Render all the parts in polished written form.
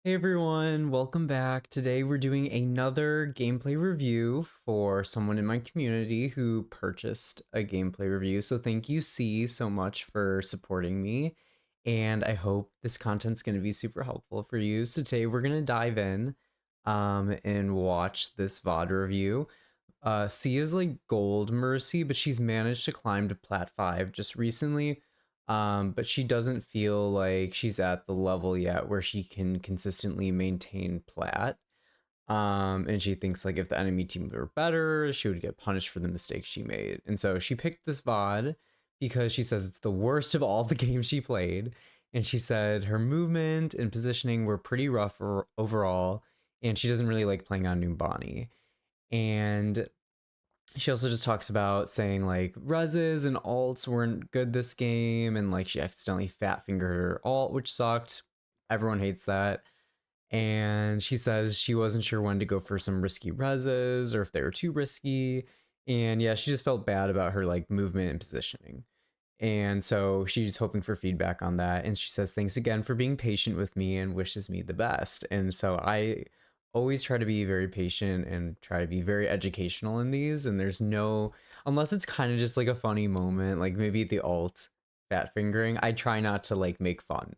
Hey everyone, welcome back. Today we're doing another gameplay review for someone in my community who purchased a gameplay review. So thank you, C, so much for supporting me. And I hope this content's going to be super helpful for you. So today we're going to dive in and watch this VOD review. C is like gold Mercy, but she's managed to climb to plat 5 just recently. But she doesn't feel like she's at the level yet where she can consistently maintain plat. And she thinks like if the enemy team were better, she would get punished for the mistakes she made. And so she picked this VOD because she says it's the worst of all the games she played. And she said her movement and positioning were pretty rough overall, and she doesn't really like playing on Numbani. And she also just talks about saying like rezzes and alts weren't good this game, and like she accidentally fat fingered her alt, which sucked. Everyone hates that. And she says she wasn't sure when to go for some risky rezzes or if they were too risky. And yeah, she just felt bad about her like movement and positioning. And so she's hoping for feedback on that. And she says, thanks again for being patient with me and wishes me the best. And so I always try to be very patient and try to be very educational in these. And there's no, unless it's kind of just like a funny moment, like maybe the alt fat fingering, I try not to like make fun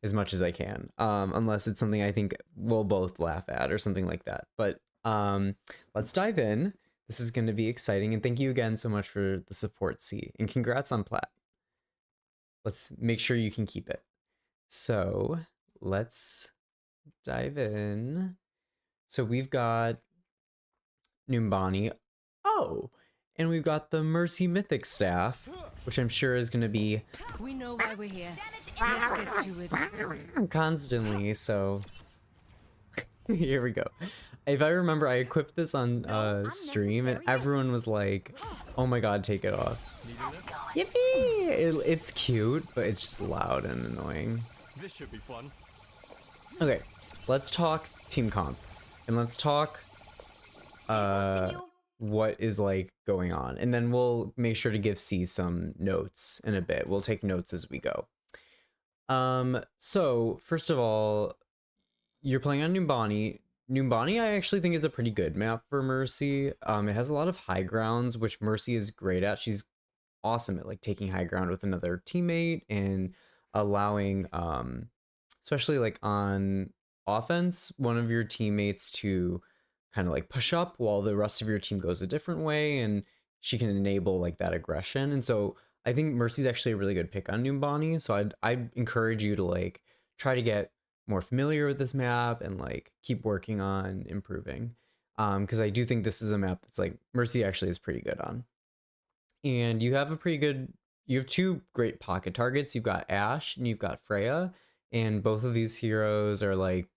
as much as I can. Unless it's something I think we'll both laugh at or something like that. But let's dive in. This is going to be exciting. And thank you again so much for the support, C. And congrats on plat. Let's make sure you can keep it. So let's dive in. So we've got Numbani. Oh, and we've got the Mercy Mythic staff, which I'm sure is going to be We know why we're here. Let's get to it. constantly. So here we go. If I remember, I equipped this on stream and everyone was like, oh my god, take it off. Yippee! It's cute, but it's just loud and annoying. This should be fun. Okay, let's talk team comp. And let's talk what is like going on. And then we'll make sure to give C some notes in a bit. We'll take notes as we go. So first of all, you're playing on Numbani. Numbani I actually think is a pretty good map for Mercy. It has a lot of high grounds, which Mercy is great at. She's awesome at like taking high ground with another teammate and allowing especially like on offense, one of your teammates to kind of like push up while the rest of your team goes a different way, and she can enable like that aggression. And so I think Mercy's actually a really good pick on Numbani. So I'd encourage you to like try to get more familiar with this map and like keep working on improving. Because I do think this is a map that's like Mercy actually is pretty good on. And you have two great pocket targets. You've got Ashe and you've got Freya, and both of these heroes are like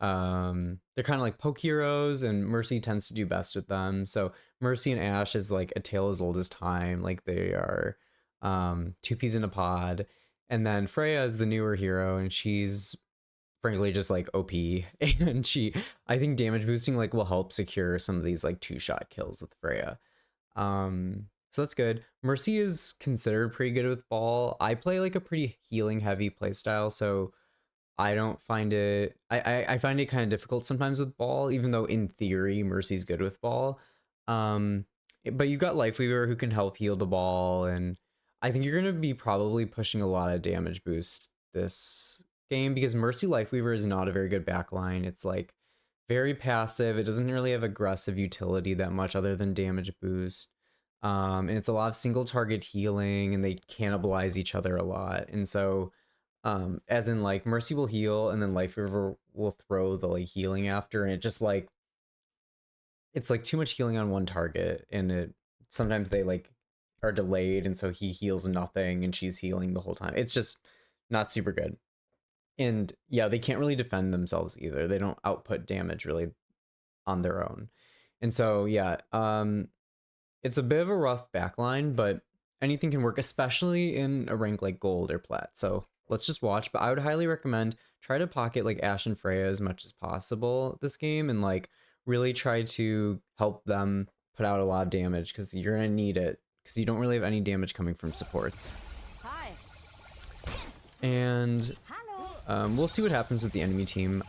they're kind of like poke heroes, and Mercy tends to do best with them. So Mercy and Ashe is like a tale as old as time. Like they are two peas in a pod. And then Freya is the newer hero, and she's frankly just like OP. And I think damage boosting like will help secure some of these like 2-shot kills with Freya. So that's good. Mercy is considered pretty good with ball. I play like a pretty healing heavy playstyle, so I don't find it, I find it kind of difficult sometimes with ball, even though in theory Mercy's good with ball. But you've got Lifeweaver who can help heal the ball, and I think you're going to be probably pushing a lot of damage boost this game because Mercy Lifeweaver is not a very good backline. It's like very passive. It doesn't really have aggressive utility that much other than damage boost. And it's a lot of single target healing, and they cannibalize each other a lot. And so as in like Mercy will heal and then Lifeweaver will throw the like healing after, and it just like it's like too much healing on one target, and it sometimes they like are delayed, and so he heals nothing and she's healing the whole time. It's just not super good. And yeah, they can't really defend themselves either. They don't output damage really on their own. And so yeah, it's a bit of a rough backline, but anything can work, especially in a rank like gold or plat. So let's just watch. But I would highly recommend try to pocket like Ashe and Freya as much as possible this game, and like really try to help them put out a lot of damage, because you're gonna need it, because you don't really have any damage coming from supports. Hi. And Hello. we'll see what happens with the enemy team.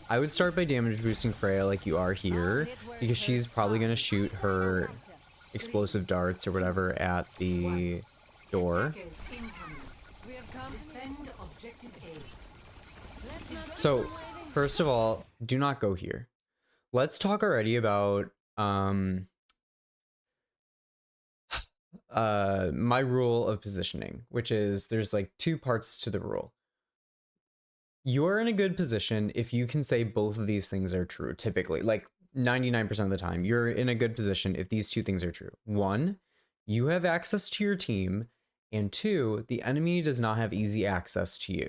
I would start by damage boosting Freya like you are here, because she's probably going to shoot her explosive darts or whatever at the door. So first of all, do not go here. Let's talk already about my rule of positioning, which is there's like two parts to the rule. You're in a good position if you can say both of these things are true. Typically, like 99% of the time, you're in a good position if these two things are true. One, you have access to your team, and two, the enemy does not have easy access to you.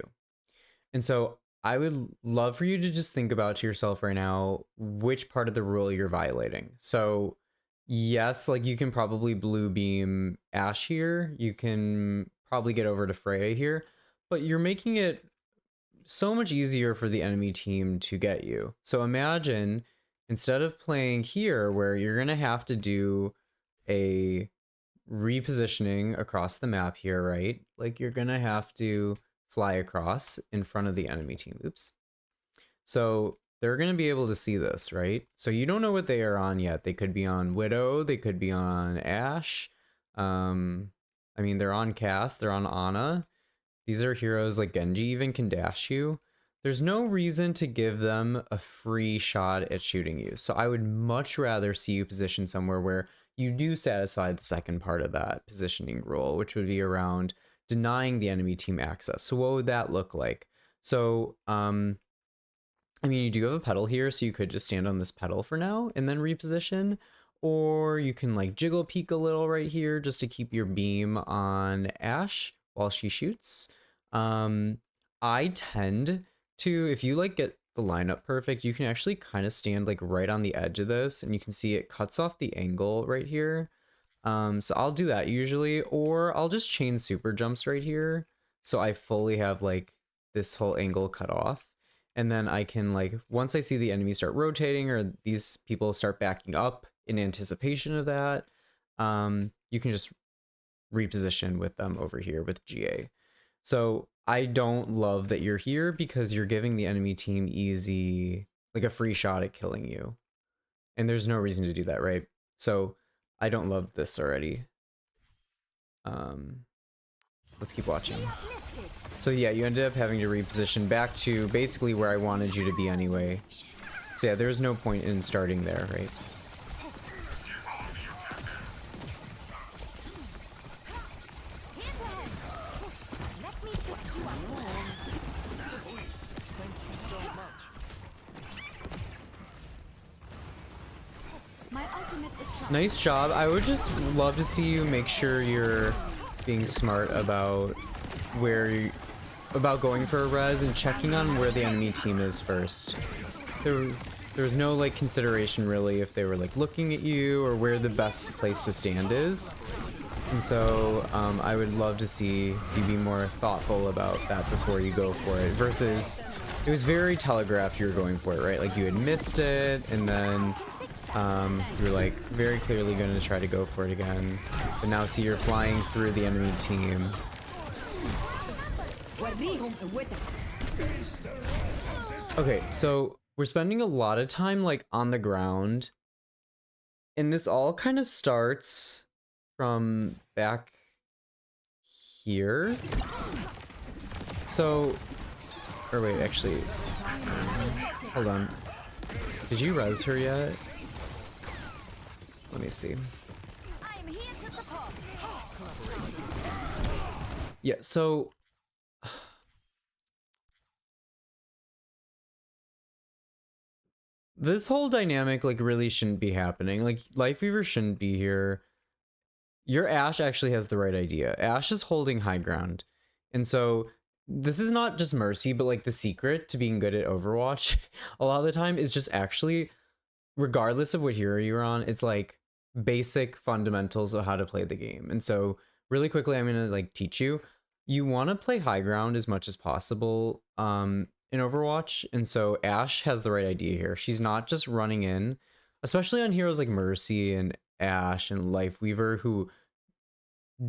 And so I would love for you to just think about to yourself right now which part of the rule you're violating. So yes, like you can probably blue beam Ashe here. You can probably get over to Freya here, but you're making it so much easier for the enemy team to get you. So imagine instead of playing here where you're going to have to do a repositioning across the map here, right? Like you're going to have to fly across in front of the enemy team. Oops. So they're going to be able to see this, right? So you don't know what they are on yet. They could be on Widow. They could be on Ashe. I mean, they're on Cass. They're on Ana. These are heroes like Genji even can dash you. There's no reason to give them a free shot at shooting you. So I would much rather see you position somewhere where you do satisfy the second part of that positioning rule, which would be around denying the enemy team access. So what would that look like? So, I mean, you do have a pedal here, so you could just stand on this pedal for now and then reposition. Or you can like jiggle peek a little right here just to keep your beam on Ashe while she shoots. I tend to, if you like get the lineup perfect, you can actually kind of stand like right on the edge of this and you can see it cuts off the angle right here. So I'll do that usually, or I'll just chain super jumps right here. So I fully have like this whole angle cut off. And then I can like, once I see the enemy start rotating or these people start backing up in anticipation of that, you can just reposition with them over here with GA. So I don't love that you're here because you're giving the enemy team easy, like a free shot at killing you. And there's no reason to do that, right? So I don't love this already. Let's keep watching. So yeah, you ended up having to reposition back to basically where I wanted you to be anyway. So yeah, there's no point in starting there, right? Nice job. I would just love to see you make sure you're being smart about about going for a res and checking on where the enemy team is first. There's no like consideration really if they were like looking at you or where the best place to stand is. And so I would love to see you be more thoughtful about that before you go for it, versus it was very telegraphed you were going for it, right? Like you had missed it and then you were like very clearly going to try to go for it again. But now see you're flying through the enemy team. Okay, so we're spending a lot of time like on the ground. And this all kind of starts from back here. So, or wait, actually, hold on. Did you res her yet? Let me see. Yeah, so this whole dynamic like really shouldn't be happening. Like Life Weaver shouldn't be here. Your Ashe actually has the right idea. Ashe is holding high ground. And so this is not just Mercy, but like the secret to being good at Overwatch a lot of the time is just actually, regardless of what hero you're on, it's like basic fundamentals of how to play the game. And so really quickly, I'm gonna like teach you. You want to play high ground as much as possible in Overwatch. And so Ashe has the right idea here. She's not just running in, especially on heroes like Mercy and Ashe and Lifeweaver, who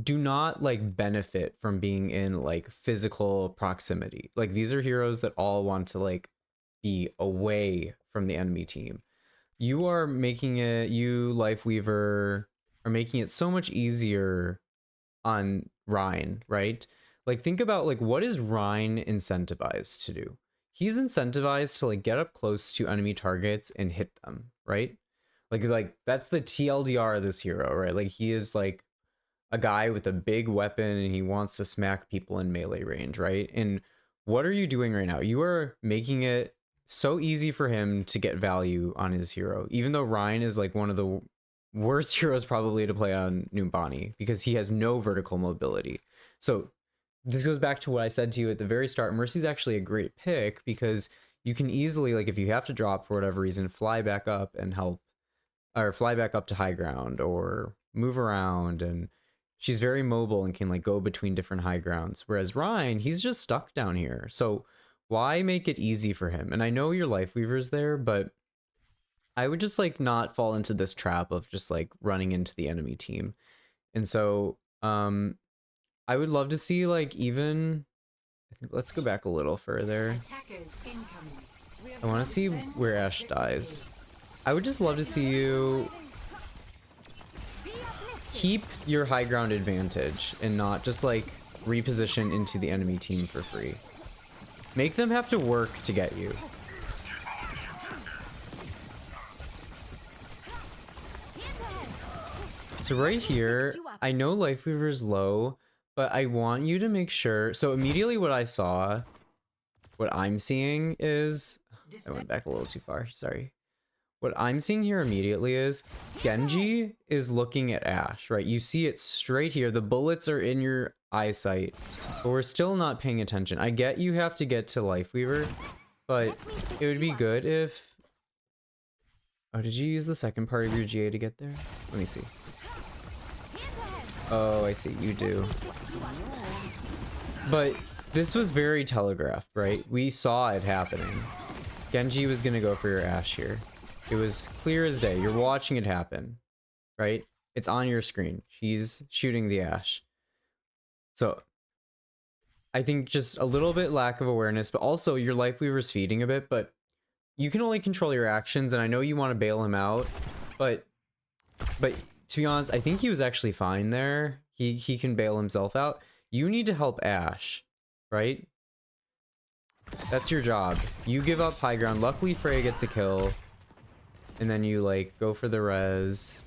do not like benefit from being in like physical proximity. Like these are heroes that all want to like be away from the enemy team. You are making it, you Lifeweaver are making it so much easier on Ryan, right? Like think about like what is Ryan incentivized to do? He's incentivized to like get up close to enemy targets and hit them, right? Like that's the TLDR of this hero, right? Like he is like a guy with a big weapon and he wants to smack people in melee range, right? And what are you doing right now? You are making it so easy for him to get value on his hero, even though Ryan is like one of the worst heroes probably to play on Numbani because he has no vertical mobility. So this goes back to what I said to you at the very start. Mercy's actually a great pick because you can easily, like if you have to drop for whatever reason, fly back up and help, or fly back up to high ground or move around, and she's very mobile and can like go between different high grounds. Whereas Ryan, he's just stuck down here. So why make it easy for him? And I know your Lifeweaver's there, but I would just like not fall into this trap of just like running into the enemy team. And so I would love to see like even, I think, let's go back a little further. I want to see where Ashe dies. I would just love to see you keep your high ground advantage and not just like reposition into the enemy team for free. Make them have to work to get you. So right here, I know Lifeweaver's low, but I want you to make sure. So immediately what I saw, what I'm seeing is, I went back a little too far, sorry. What I'm seeing here immediately is Genji is looking at Ashe, right? You see it straight here. The bullets are in your eyesight, but we're still not paying attention. I get you have to get to Lifeweaver, but it would be good if... Oh, did you use the second part of your GA to get there? Let me see. Oh, I see. You do. But this was very telegraphed, right? We saw it happening. Genji was going to go for your Ashe here. It was clear as day. You're watching it happen, right? It's on your screen. She's shooting the Ashe. So I think just a little bit lack of awareness, but also your Lifeweaver's feeding a bit, but you can only control your actions, and I know you want to bail him out, but to be honest, I think he was actually fine there. He can bail himself out. You need to help Ashe, right? That's your job. You give up high ground. Luckily, Freya gets a kill. And then you like go for the res.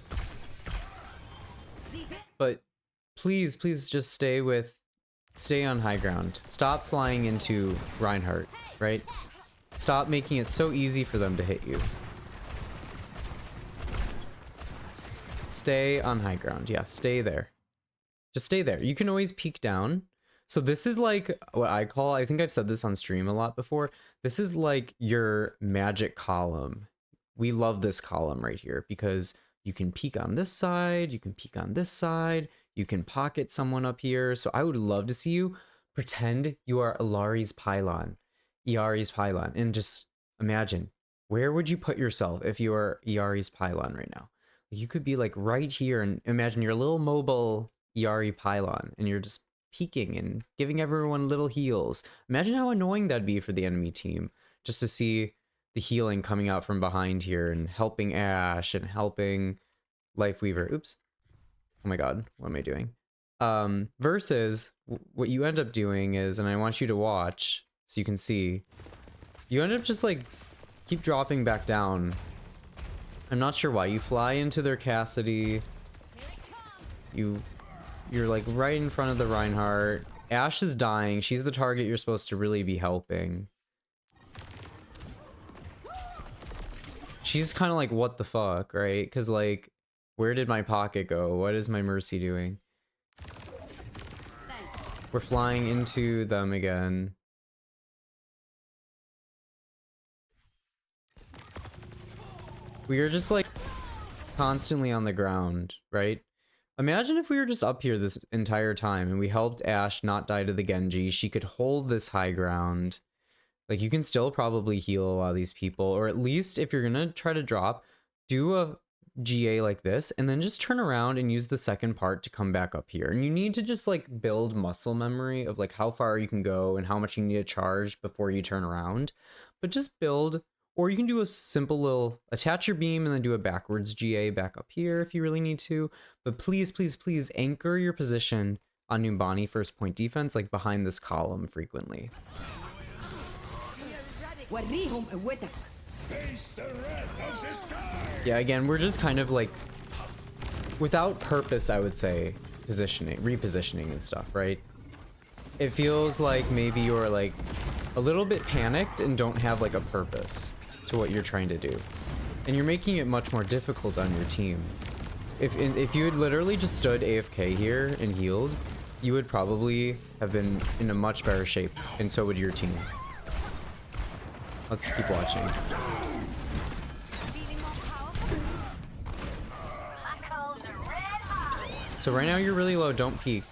But please just stay on high ground. Stop flying into Reinhardt, right? Stop making it so easy for them to hit you. Stay on high ground. Yeah, stay there. Just stay there. You can always peek down. So this is like what I call, I think I've said this on stream a lot before. This is like your magic column. We love this column right here because you can peek on this side, you can peek on this side, you can pocket someone up here. So I would love to see you pretend you are Ilari's pylon, Iari's pylon, and just imagine, where would you put yourself if you are Iari's pylon right now? You could be like right here, and imagine your little mobile Iari pylon, and you're just peeking and giving everyone little heals. Imagine how annoying that'd be for the enemy team, just to see the healing coming out from behind here and helping Ashe and helping Lifeweaver. Oops. Oh my god, what am I doing? Versus what you end up doing is, and I want you to watch so you can see, you end up just like keep dropping back down. I'm not sure why you fly into their Cassidy. You're like right in front of the Reinhardt. Ashe is dying. She's the target you're supposed to really be helping. She's kind of like, what the fuck, right? Because like, where did my pocket go? What is my Mercy doing? We're flying into them again. We are just like constantly on the ground, right? Imagine if we were just up here this entire time and we helped Ashe not die to the Genji. She could hold this high ground. Like, you can still probably heal a lot of these people, or at least if you're gonna try to drop, do a GA like this, and then just turn around and use the second part to come back up here. And you need to just like build muscle memory of like how far you can go and how much you need to charge before you turn around. but just build. Or you can do a simple little attach your beam and then do a backwards GA back up here if you really need to. But please, please, please anchor your position on Numbani first point defense, like behind this column frequently. Yeah, again, we're just kind of like, without purpose, I would say, repositioning and stuff, right? It feels like maybe you're like a little bit panicked and don't have like a purpose to what you're trying to do. And you're making it much more difficult on your team. If you had literally just stood AFK here and healed, you would probably have been in a much better shape, and so would your team. Let's keep watching. So right now you're really low, don't peek.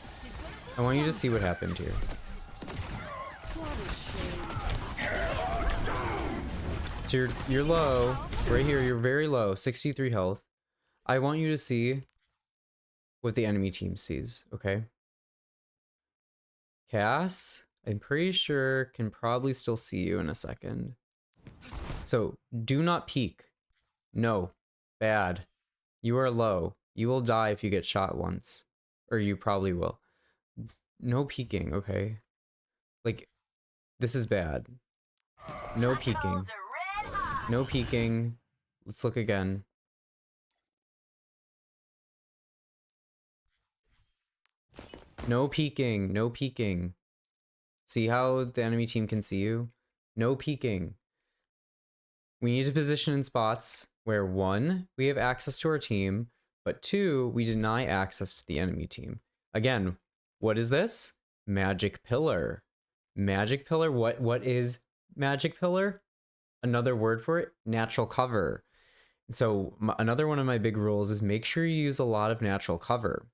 I want you to see what happened here. So you're low, right here, you're very low, 63 health. I want you to see what the enemy team sees, okay? Cass, I'm pretty sure, can probably still see you in a second. So do not peek. No, bad. You are low. You will die if you get shot once. Or you probably will. No peeking, okay? Like, this is bad. No peeking. No peeking. Let's look again. No peeking. No peeking. See how the enemy team can see you? No peeking. We need to position in spots where 1, we have access to our team, but 2, we deny access to the enemy team. Again, what is this? Magic Pillar. Magic Pillar, what is Magic Pillar? Another word for it, natural cover. So another one of my big rules is make sure you use a lot of natural cover.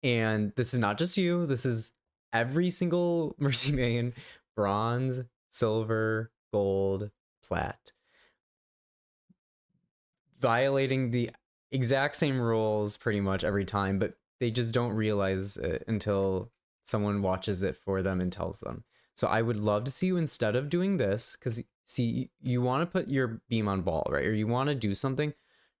And this is not just you, this is every single Mercy main, bronze, silver, gold, plat. Violating the exact same rules pretty much every time, but they just don't realize it until someone watches it for them and tells them. So I would love to see you, instead of doing this, because see, you want to put your beam on ball, right? Or you want to do something.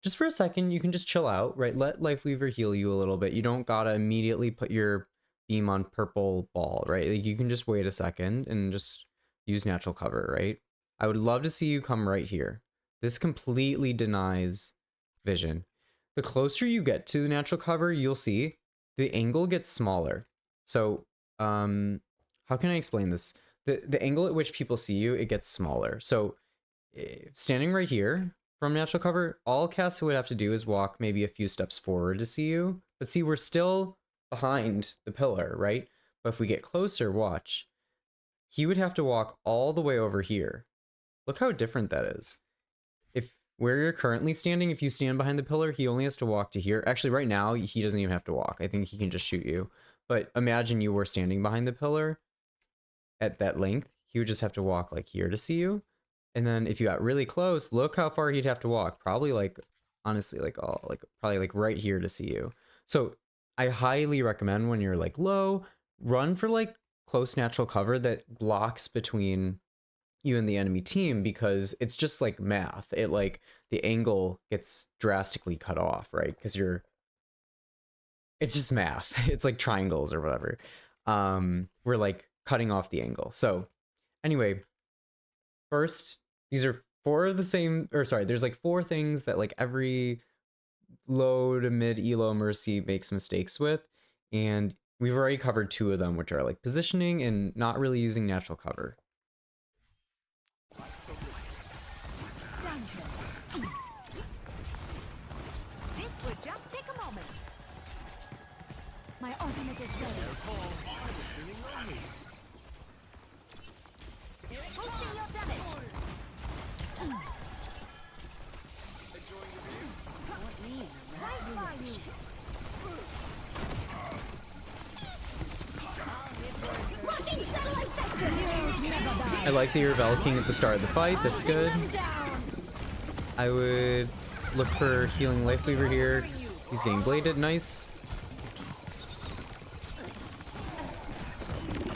Just for a second, you can just chill out, right? Let Lifeweaver heal you a little bit. You don't gotta immediately put your beam on purple ball, right? Like, you can just wait a second and just use natural cover, right? I would love to see you come right here. This completely denies vision. The closer you get to the natural cover, you'll see the angle gets smaller. So, how can I explain this? The angle at which people see you, it gets smaller. So, standing right here from natural cover, all Cass would have to do is walk maybe a few steps forward to see you. But see, we're still behind the pillar, right? But if we get closer, watch. He would have to walk all the way over here. Look how different that is. If where you're currently standing, if you stand behind the pillar, he only has to walk to here. Actually, right now, he doesn't even have to walk. I think he can just shoot you. But imagine you were standing behind the pillar at that length. He would just have to walk like here to see you. And then if you got really close, look how far he'd have to walk. Probably like, honestly, like probably like right here to see you. So I highly recommend when you're like low, run for like close natural cover that blocks between you and the enemy team, because it's just like math. It like the angle gets drastically cut off, right? Because it's just math. It's like triangles or whatever. We're like cutting off the angle. So anyway, first, these are 4 of the same, or sorry, there's like 4 things that like every low to mid elo Mercy makes mistakes with, and we've already covered 2 of them, which are like positioning and not really using natural cover. This would just take a moment. My ultimate is ready. Boosting your damage. Right by you. Rocking satellite vector. Heroes never die. I like that you're Valking at the start of the fight. That's good. I would look for healing Lifeweaver here. He's getting bladed. Nice.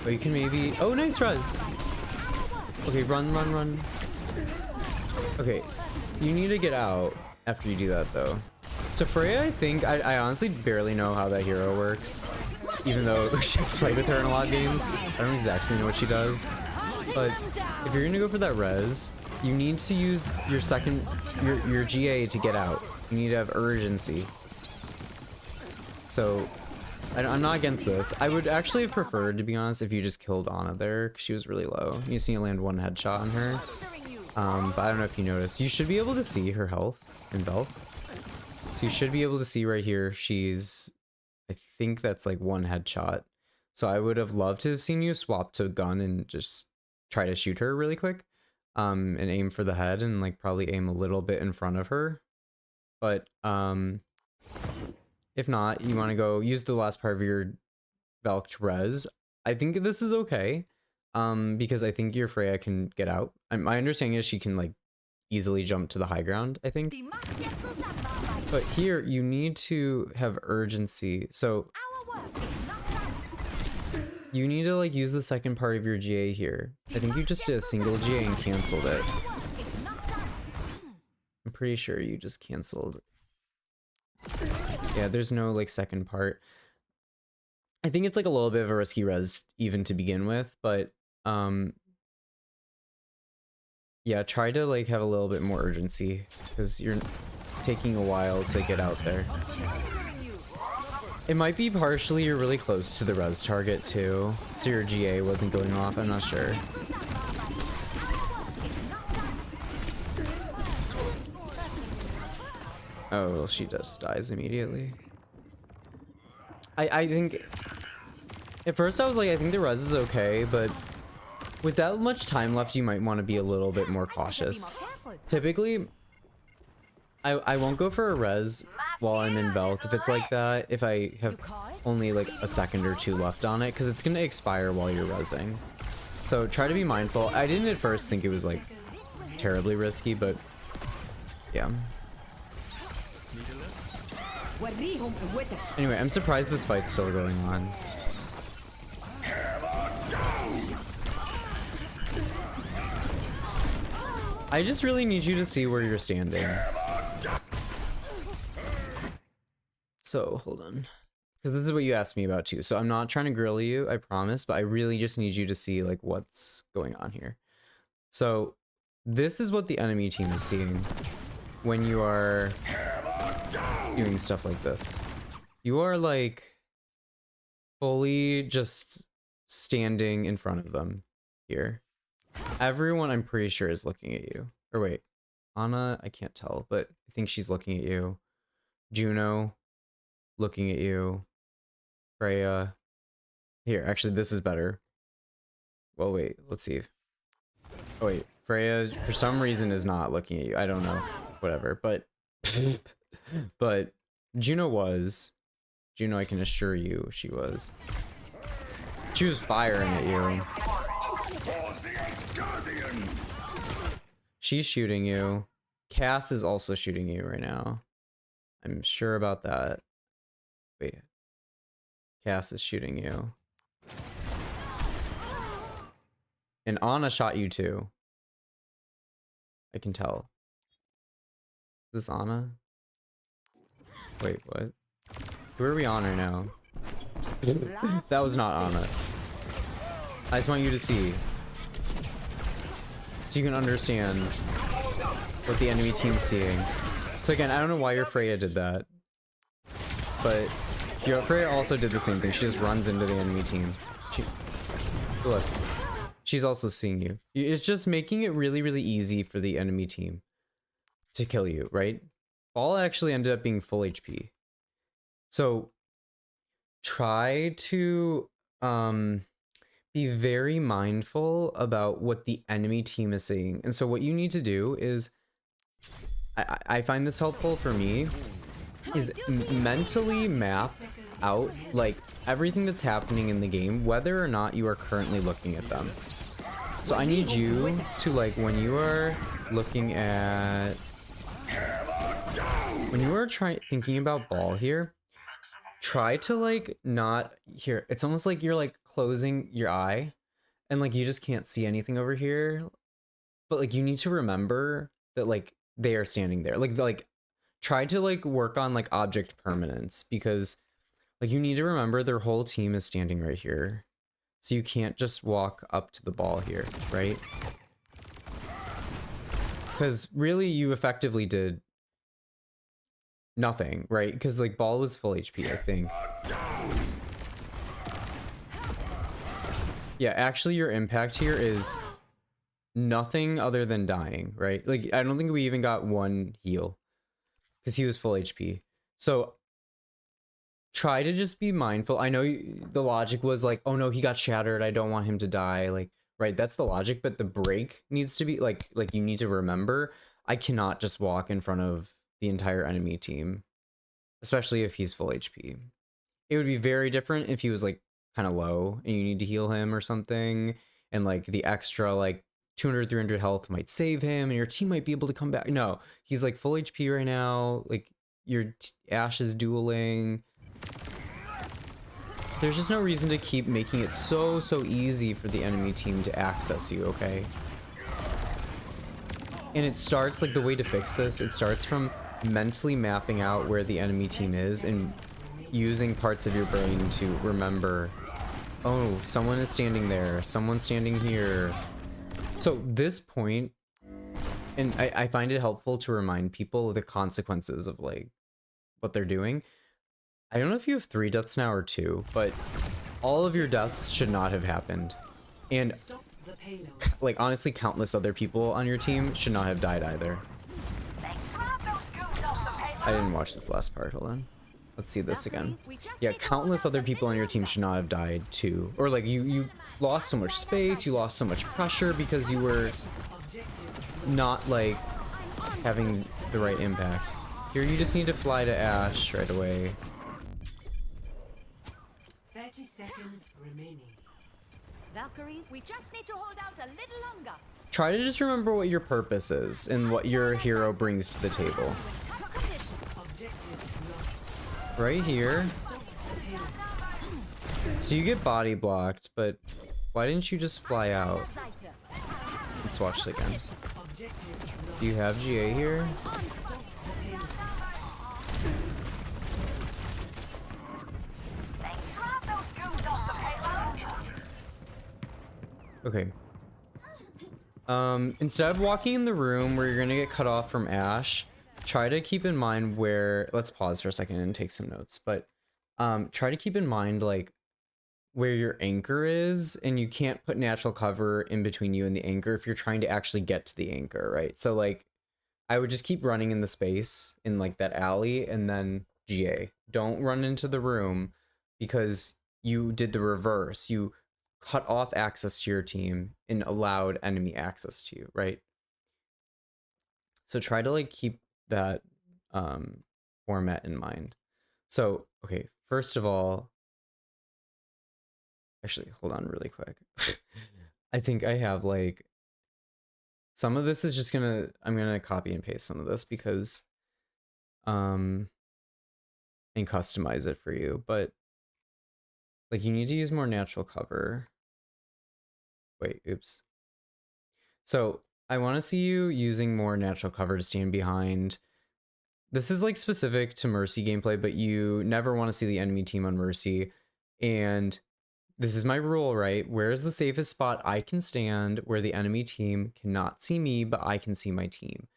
Oh, you can maybe... Oh, nice res. Okay, run, run, run. Okay, you need to get out after you do that though. So Freya, I think, I honestly barely know how that hero works. Even though I played with her in a lot of games. I don't exactly know what she does. But if you're gonna go for that res, you need to use your your GA to get out. You need to have urgency. So, I'm not against this. I would actually have preferred, to be honest, if you just killed Ana there, because she was really low. You just need to land one headshot on her. But I don't know if you noticed. You should be able to see her health and belt. So you should be able to see right here, she's, I think that's like one headshot. So I would have loved to have seen you swap to gun and just try to shoot her really quick. And aim for the head and like probably aim a little bit in front of her. But if not, you want to go use the last part of your Valk to res. I think this is okay. Because I think your Freya can get out. My understanding is she can like easily jump to the high ground, I think. But here you need to have urgency. So you need to like use the second part of your GA here. I think you just did a single GA and canceled it. I'm pretty sure you just canceled. Yeah, there's no like second part. I think it's like a little bit of a risky res even to begin with, but yeah, try to like have a little bit more urgency because you're taking a while to get out there. It might be partially you're really close to the res target too, so your GA wasn't going off. I'm not sure. Oh, well, she just dies immediately. I think at first I was like, I think the res is okay, but with that much time left, you might want to be a little bit more cautious. Typically, I won't go for a res while I'm in Velk if it's like that, if I have only like a second or two left on it, because it's going to expire while you're resing. So try to be mindful. I didn't at first think it was like terribly risky, but yeah. Anyway, I'm surprised this fight's still going on. I just really need you to see where you're standing. So, hold on. Because this is what you asked me about too. So I'm not trying to grill you, I promise, but I really just need you to see like what's going on here. So this is what the enemy team is seeing when you are doing stuff like this. You are like fully just standing in front of them here. Everyone, I'm pretty sure, is looking at you. Or wait, Ana, I can't tell, but I think she's looking at you. Juno, looking at you. Freya. Here, actually, this is better. Well, wait, let's see. Oh, wait, Freya, for some reason, is not looking at you. I don't know. Whatever, but... but Juno was. Juno, I can assure you, she was. She was firing at you. She's shooting you. Cass is also shooting you right now. I'm sure about that. Wait. Cass is shooting you. And Ana shot you too. I can tell. Is this Ana? Wait, what? Who are we on right now? That was not Ana. I just want you to see. So you can understand what the enemy team's seeing. So again, I don't know why your Freya did that. But your Freya also did the same thing. She just runs into the enemy team. Look. She's also seeing you. It's just making it really, really easy for the enemy team to kill you, right? Ball actually ended up being full HP. So try to be very mindful about what the enemy team is saying. And so what you need to do is, I find this helpful for me, is mentally map out like everything that's happening in the game, whether or not you are currently looking at them. So I need you to, like, when you are looking at, when you are thinking about ball here, try to like not here. It's almost like you're like closing your eye and like you just can't see anything over here. But like you need to remember that like they are standing there. Like try to like work on like object permanence, because like you need to remember their whole team is standing right here. So you can't just walk up to the ball here, right? Because really you effectively did nothing, right? Because like ball was full HP, I think. Yeah, actually your impact here is nothing other than dying, right? Like I don't think we even got one heal because he was full HP. So try to just be mindful. I know the logic was like, oh no, he got shattered, I don't want him to die, like, right? That's the logic, but the break needs to be like you need to remember, I cannot just walk in front of the entire enemy team, especially if he's full HP. It would be very different if he was like kind of low and you need to heal him or something, and like the extra like 200 300 health might save him and your team might be able to come back. No, he's like full HP right now, like your Ashe is dueling. There's just no reason to keep making it so easy for the enemy team to access you, okay? And it starts, like, the way to fix this, it starts from mentally mapping out where the enemy team is and using parts of your brain to remember, oh, someone is standing there, someone's standing here. So this point, and I find it helpful to remind people of the consequences of, like, what they're doing. I don't know if you have 3 deaths now or 2, but all of your deaths should not have happened. And like honestly, countless other people on your team should not have died either. I didn't watch this last part, hold on. Let's see this again. Yeah, countless other people on your team should not have died too. Or like you lost so much space, you lost so much pressure because you were not like having the right impact. Here you just need to fly to Ashe right away. 30 seconds remaining. Valkyries, we just need to hold out a little longer. Try to just remember what your purpose is and what your hero brings to the table. Right here. So you get body blocked, but why didn't you just fly out? Let's watch it again. Do you have GA here? Okay. Instead of walking in the room where you're gonna get cut off from Ashe, try to keep in mind where, let's pause for a second and take some notes, but try to keep in mind like where your anchor is, and you can't put natural cover in between you and the anchor if you're trying to actually get to the anchor, right? So like I would just keep running in the space in like that alley and then GA. Don't run into the room because you did the reverse. You cut off access to your team and allowed enemy access to you, right? So try to like keep that format in mind. So, okay, first of all, actually, hold on really quick. I think I have like, some of this is just I'm gonna copy and paste some of this because, and customize it for you, but like you need to use more natural cover. Wait, oops. So I want to see you using more natural cover to stand behind. This is like specific to Mercy gameplay, but you never want to see the enemy team on Mercy. And this is my rule, right? Where is the safest spot I can stand where the enemy team cannot see me, but I can see my team?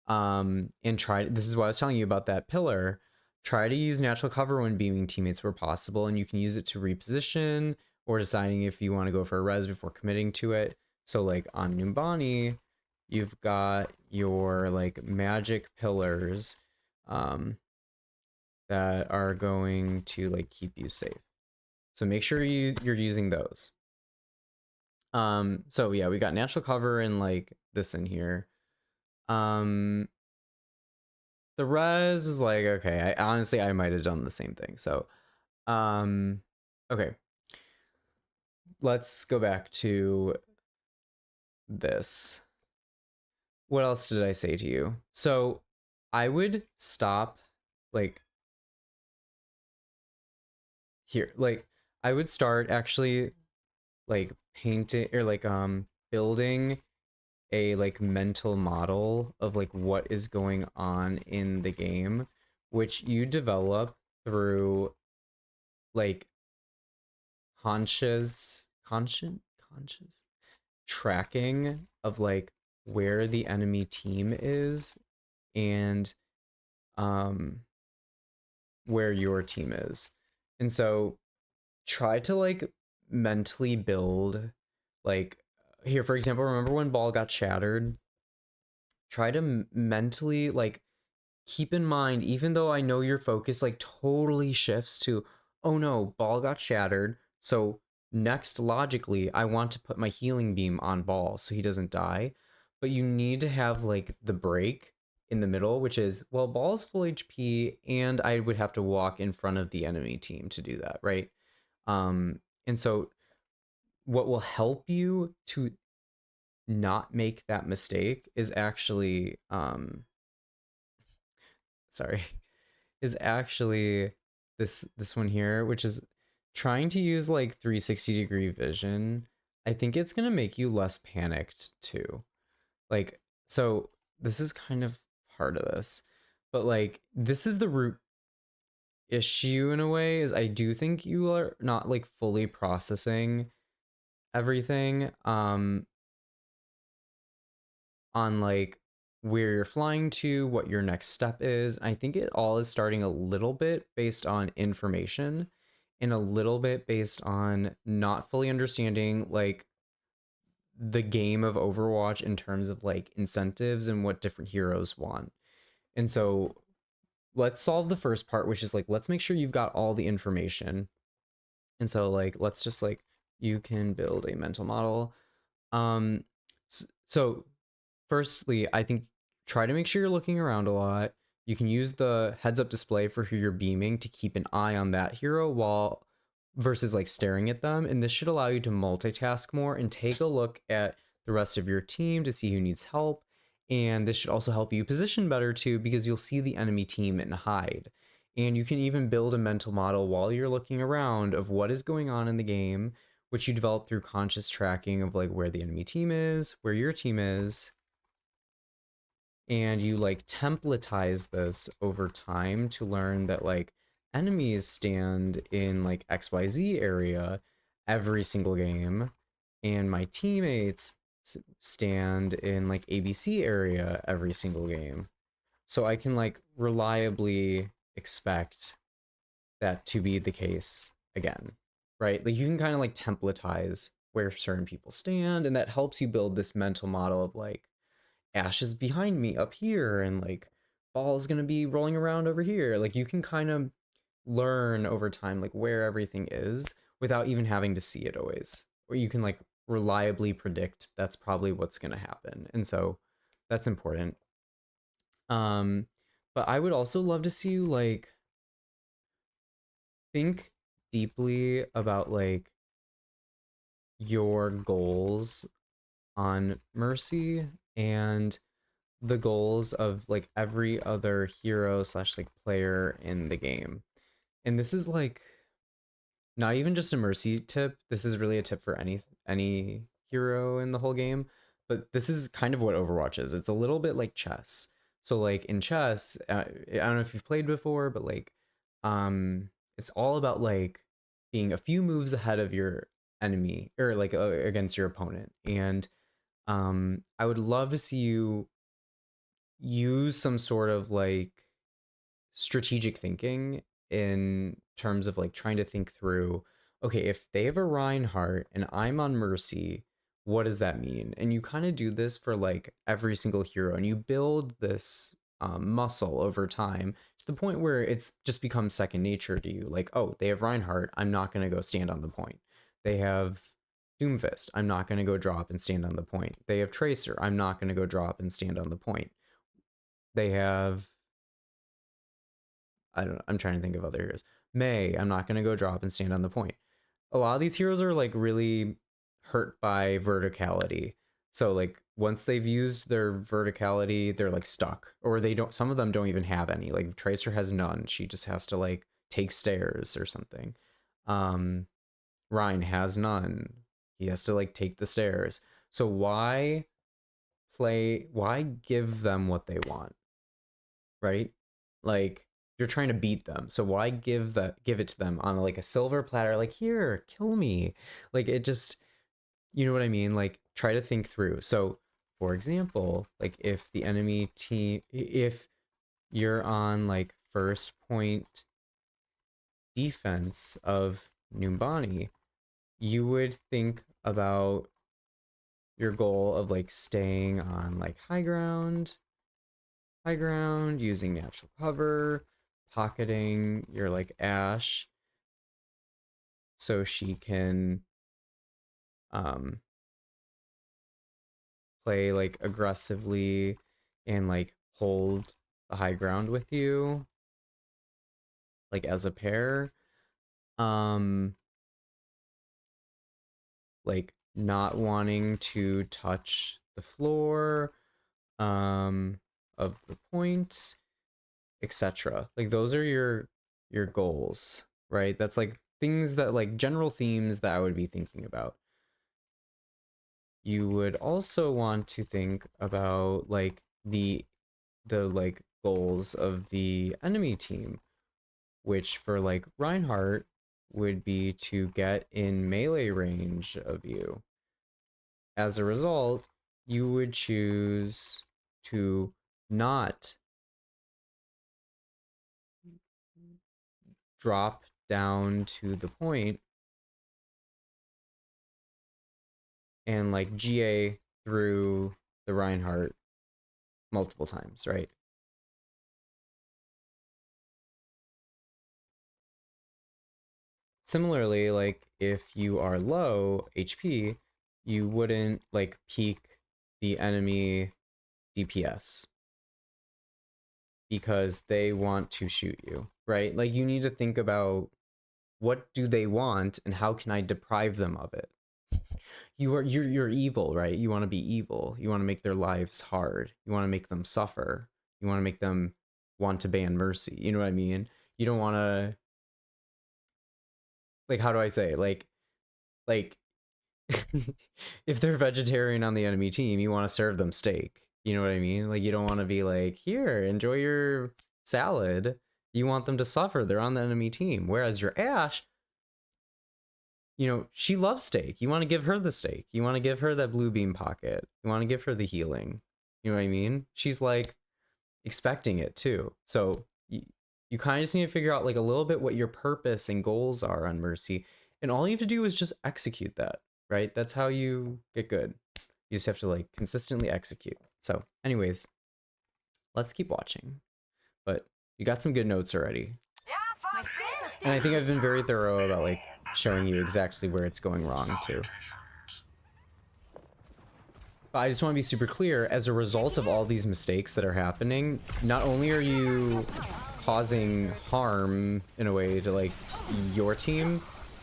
And this is what I was telling you about that pillar. Try to use natural cover when beaming teammates where possible, and you can use it to reposition or deciding if you want to go for a res before committing to it. So like on Numbani, you've got your like magic pillars that are going to like keep you safe. So make sure you're using those. So yeah, we got natural cover and like this in here. The res is like, okay, I honestly might have done the same thing. So okay. Let's go back to this. What else did I say to you? So I would stop like here, like I would start actually like painting or like building a like mental model of like what is going on in the game, which you develop through like conscious tracking of like where the enemy team is and um where your team is. And so try to like mentally build like here for example, remember when ball got shattered? Try to mentally like keep in mind, even though I know your focus like totally shifts to, oh no, ball got shattered. So next, logically, I want to put my healing beam on ball so he doesn't die. But you need to have like the break in the middle, which is, well, ball's full HP, and I would have to walk in front of the enemy team to do that, right? And so what will help you to not make that mistake is actually sorry is actually this one here, which is trying to use like 360-degree vision. I think it's gonna make you less panicked too. Like, so this is kind of part of this, but like this is the root issue in a way, is I do think you are not like fully processing everything on like where you're flying to, what your next step is. I think it all is starting a little bit based on information and a little bit based on not fully understanding like the game of Overwatch in terms of like incentives and what different heroes want. And so let's solve the first part, which is like, let's make sure you've got all the information. And so like, let's just like, you can build a mental model. Um, so firstly, I think try to make sure you're looking around a lot. You can use the heads up display for who you're beaming to keep an eye on that hero while versus like staring at them. And this should allow you to multitask more and take a look at the rest of your team to see who needs help. And this should also help you position better too, because you'll see the enemy team and hide. And you can even build a mental model while you're looking around of what is going on in the game, which you develop through conscious tracking of like where the enemy team is, where your team is, and you like templatize this over time to learn that like enemies stand in like XYZ area every single game, and my teammates stand in like ABC area every single game. So I can like reliably expect that to be the case again, right? Like you can kind of like templatize where certain people stand, and that helps you build this mental model of like, Ash is behind me up here, and like ball's gonna be rolling around over here. Like you can kind of learn over time like where everything is without even having to see it always. Or you can like reliably predict that's probably what's gonna happen. And so that's important. Um, but I would also love to see you like think deeply about like your goals on Mercy and the goals of like every other hero slash like player in the game. And this is like not even just a Mercy tip. This is really a tip for any hero in the whole game. But this is kind of what Overwatch is. It's a little bit like chess. So like in chess, I don't know if you've played before, but like it's all about like being a few moves ahead of your enemy or like against your opponent. And I would love to see you use some sort of like strategic thinking in terms of like trying to think through, okay, if they have a Reinhardt and I'm on Mercy, what does that mean? And you kind of do this for like every single hero, and you build this muscle over time to the point where it's just becomes second nature to you. Like, oh, they have Reinhardt, I'm not going to go stand on the point. They have Doomfist, I'm not going to go drop and stand on the point. They have Tracer, I'm not going to go drop and stand on the point. They have, I don't know, I'm trying to think of other heroes. May, I'm not going to go drop and stand on the point. A lot of these heroes are like really hurt by verticality. So like once they've used their verticality, they're like stuck, or they don't, some of them don't even have any. Like Tracer has none. She just has to like take stairs or something. Ryan has none. He has to like take the stairs. So why give them what they want, right? Like you're trying to beat them, so why give it to them on like a silver platter, like, here, kill me? Like, it just, you know what I mean? Like, try to think through. So for example, like if the enemy team, if you're on like first point defense of Numbani, you would think about your goal of like staying on like high ground, using natural cover, pocketing your like Ashe so she can play like aggressively and like hold the high ground with you, like as a pair. Like not wanting to touch the floor of the point, etc. Like those are your goals, right? That's like things that, like, general themes that I would be thinking about. You would also want to think about like the like goals of the enemy team, which for like Reinhardt would be to get in melee range of you. As a result, you would choose to not drop down to the point and like GA through the Reinhardt multiple times, right? Similarly, like if you are low HP, you wouldn't like peek the enemy DPS because they want to shoot you, right? Like you need to think about, what do they want and how can I deprive them of it? You're evil, right? You want to be evil. You want to make their lives hard. You want to make them suffer. You want to make them want to ban Mercy. You know what I mean? You don't want to, like, how do I say it? Like if they're vegetarian on the enemy team, you want to serve them steak. You know what I mean? Like, you don't want to be like, here, enjoy your salad. You want them to suffer. They're on the enemy team. Whereas your Ashe, you know, she loves steak. You want to give her the steak. You want to give her that blue beam pocket. You want to give her the healing. You know what I mean? She's like expecting it too. So you kind of just need to figure out like a little bit what your purpose and goals are on Mercy. And all you have to do is just execute that, right? That's how you get good. You just have to like consistently execute. So anyways, let's keep watching. But you got some good notes already. My skills are And I think I've been very thorough about like showing you exactly where it's going wrong too. But I just want to be super clear, as a result of all these mistakes that are happening, not only are you causing harm in a way to like your team,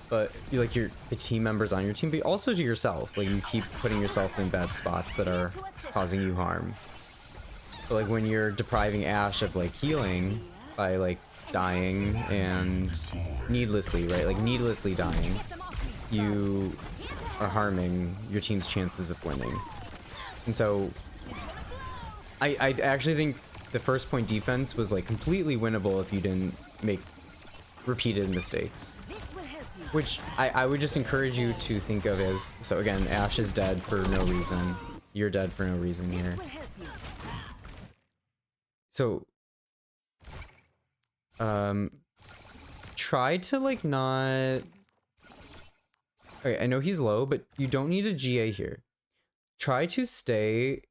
but you like the team members on your team, but also to yourself. Like you keep putting yourself in bad spots that are causing you harm. But like when you're depriving Ashe of like healing by like dying and needlessly, right? Like needlessly dying, you are harming your team's chances of winning. And so I actually think the first point defense was like completely winnable if you didn't make repeated mistakes. Which I would just encourage you to think of as, so again, Ashe is dead for no reason. You're dead for no reason here. So try to like not, okay, I know he's low, but you don't need a GA here. Try to stay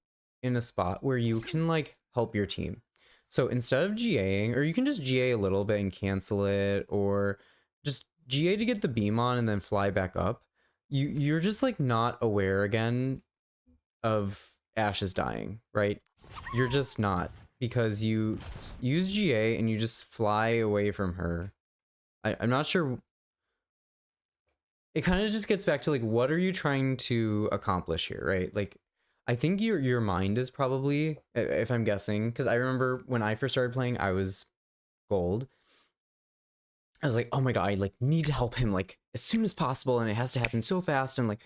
in a spot where you can like help your team. So instead of GAing, or you can just GA a little bit and cancel it, or just GA to get the beam on and then fly back up. You're just like not aware again of Ashe's dying, right? You're just not, because you use GA and you just fly away from her. I'm not sure. It kind of just gets back to like, what are you trying to accomplish here, right? Like, I think your mind is probably, if I'm guessing, because I remember when I first started playing, I was gold. I was like, oh my god, I like need to help him like as soon as possible, and it has to happen so fast, and like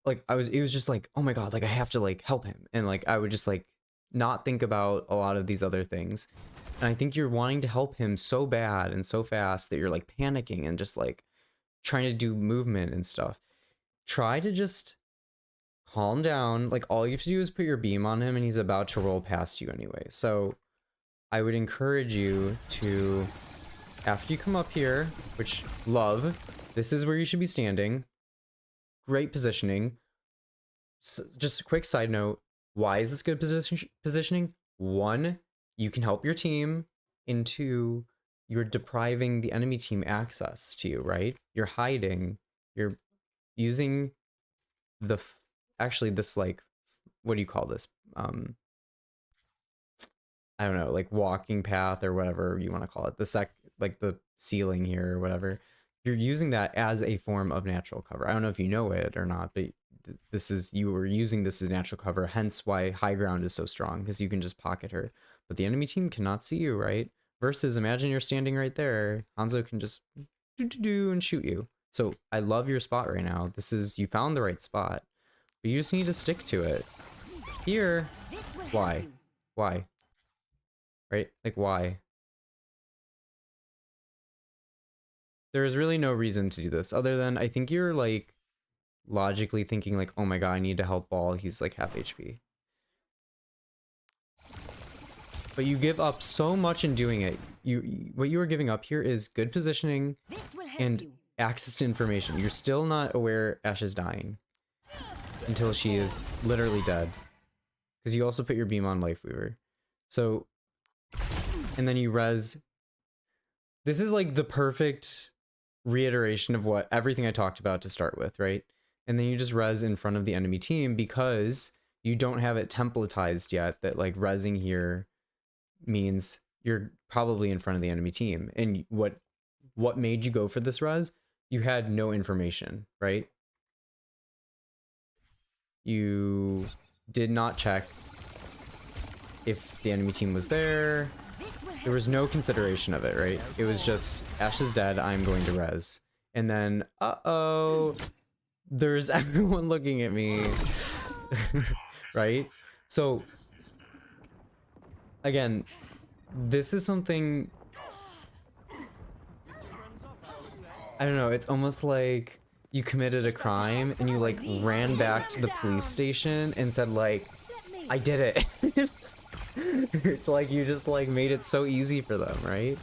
like it was just like, oh my god, like I have to like help him, and like I would just like not think about a lot of these other things. And I think you're wanting to help him so bad and so fast that you're like panicking and just like trying to do movement and stuff. Try to just calm down. Like all you have to do is put your beam on him and he's about to roll past you anyway. So I would encourage you to, after you come up here, which love, this is where you should be standing. Great positioning. Just a quick side note. Why is this good positioning? One, you can help your team. And two, you're depriving the enemy team access to you, right? You're hiding. You're using the actually this like, what do you call this? I don't know, like walking path or whatever you want to call it. Like the ceiling here or whatever. You're using that as a form of natural cover. I don't know if you know it or not, but this is, you were using this as natural cover, hence why high ground is so strong, because you can just pocket her. But the enemy team cannot see you, right? Versus imagine you're standing right there. Hanzo can just do and shoot you. So I love your spot right now. This is, you found the right spot, but you just need to stick to it. Here, why? Why? Right? Like why? There's really no reason to do this other than I think you're like logically thinking like, oh my god, I need to help Ball. He's like half HP. But you give up so much in doing it. What you are giving up here is good positioning and access to information. You're still not aware Ashe is dying until she is literally dead. Because you also put your beam on Lifeweaver. So, and then you res. This is like the perfect reiteration of what everything I talked about to start with, right? And then you just res in front of the enemy team because you don't have it templatized yet that like resing here means you're probably in front of the enemy team. And what made you go for this res? You had no information, right? You did not check if the enemy team was there. There was no consideration of it, right? It was just, Ashe is dead, I'm going to res. And then, uh-oh, there's everyone looking at me. Right? So, again, this is something, I don't know, it's almost like you committed a crime and you like ran back to the police station and said like, I did it. It's like you just like made it so easy for them, right?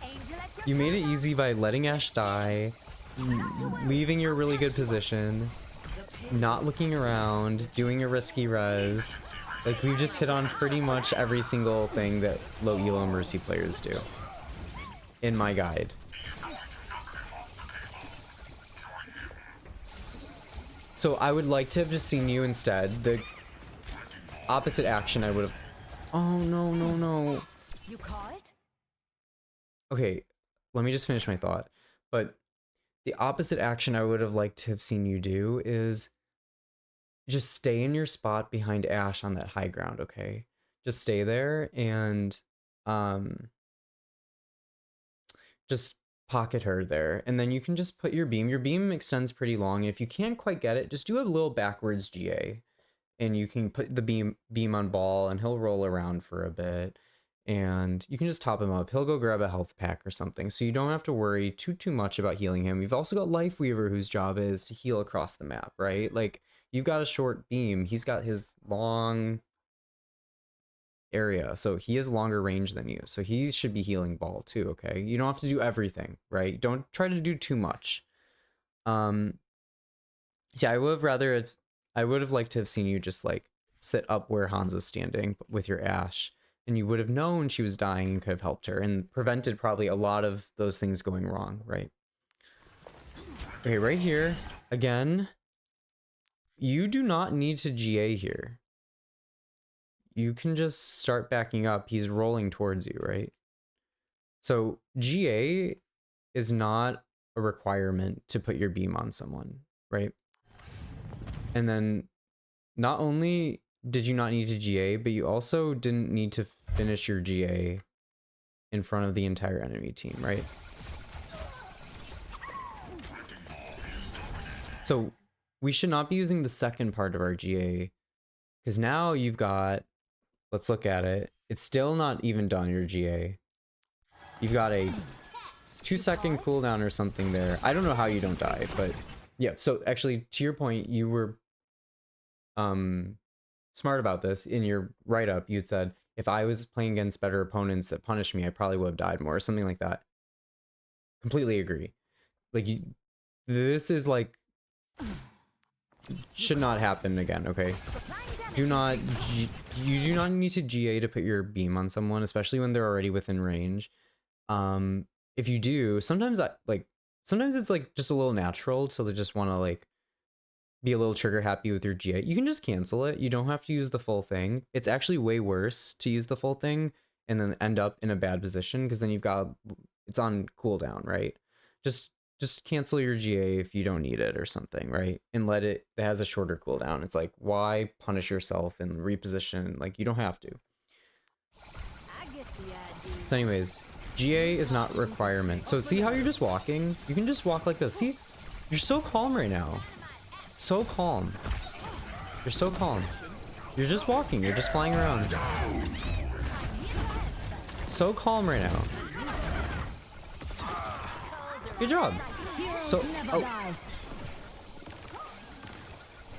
You made it easy by letting Ashe die, leaving your really good position, not looking around, doing a risky res. Like we've just hit on pretty much every single thing that low elo Mercy players do in my guide. So I would like to have just seen you instead. The opposite action I would have. Oh no, no, no. You call it? Okay, let me just finish my thought. But the opposite action I would have liked to have seen you do is just stay in your spot behind Ashe on that high ground, okay? Just stay there and just pocket her there. And then you can just put your beam. Your beam extends pretty long. If you can't quite get it, just do a little backwards GA. And you can put the beam on Ball and he'll roll around for a bit. And you can just top him up. He'll go grab a health pack or something. So you don't have to worry too much about healing him. You've also got Lifeweaver, whose job is to heal across the map, right? Like, you've got a short beam. He's got his long area. So he has longer range than you. So he should be healing Ball too, okay? You don't have to do everything, right? Don't try to do too much. Yeah, I would have liked to have seen you just like sit up where Hanzo's standing with your Ashe, and you would have known she was dying and could have helped her and prevented probably a lot of those things going wrong, right? Okay, right here, again, you do not need to GA here. You can just start backing up. He's rolling towards you, right? So GA is not a requirement to put your beam on someone, right? And then not only did you not need to GA, but you also didn't need to finish your GA in front of the entire enemy team, right? So we should not be using the second part of our GA, because now you've got, let's look at it. It's still not even done, your GA. You've got a 2-second cooldown or something there. I don't know how you don't die, but yeah. So actually, to your point, you were smart about this. In your write-up, you'd said, if I was playing against better opponents that punished me, I probably would have died more, or something like that. Completely agree. Like, this is like, should not happen again, okay? You do not need to GA to put your beam on someone, especially when they're already within range. If you do, sometimes it's like just a little natural, so they just want to like be a little trigger happy with your GA. You can just cancel it. You don't have to use the full thing. It's actually way worse to use the full thing and then end up in a bad position, because then it's on cooldown, right? Just cancel your GA if you don't need it or something, right? And it has a shorter cooldown. It's like, why punish yourself and reposition? Like, you don't have to. So anyways, GA is not a requirement. So see how you're just walking? You can just walk like this. See? You're so calm right now. So calm. You're so calm. You're just walking. You're just flying around. So calm right now. Good job. So,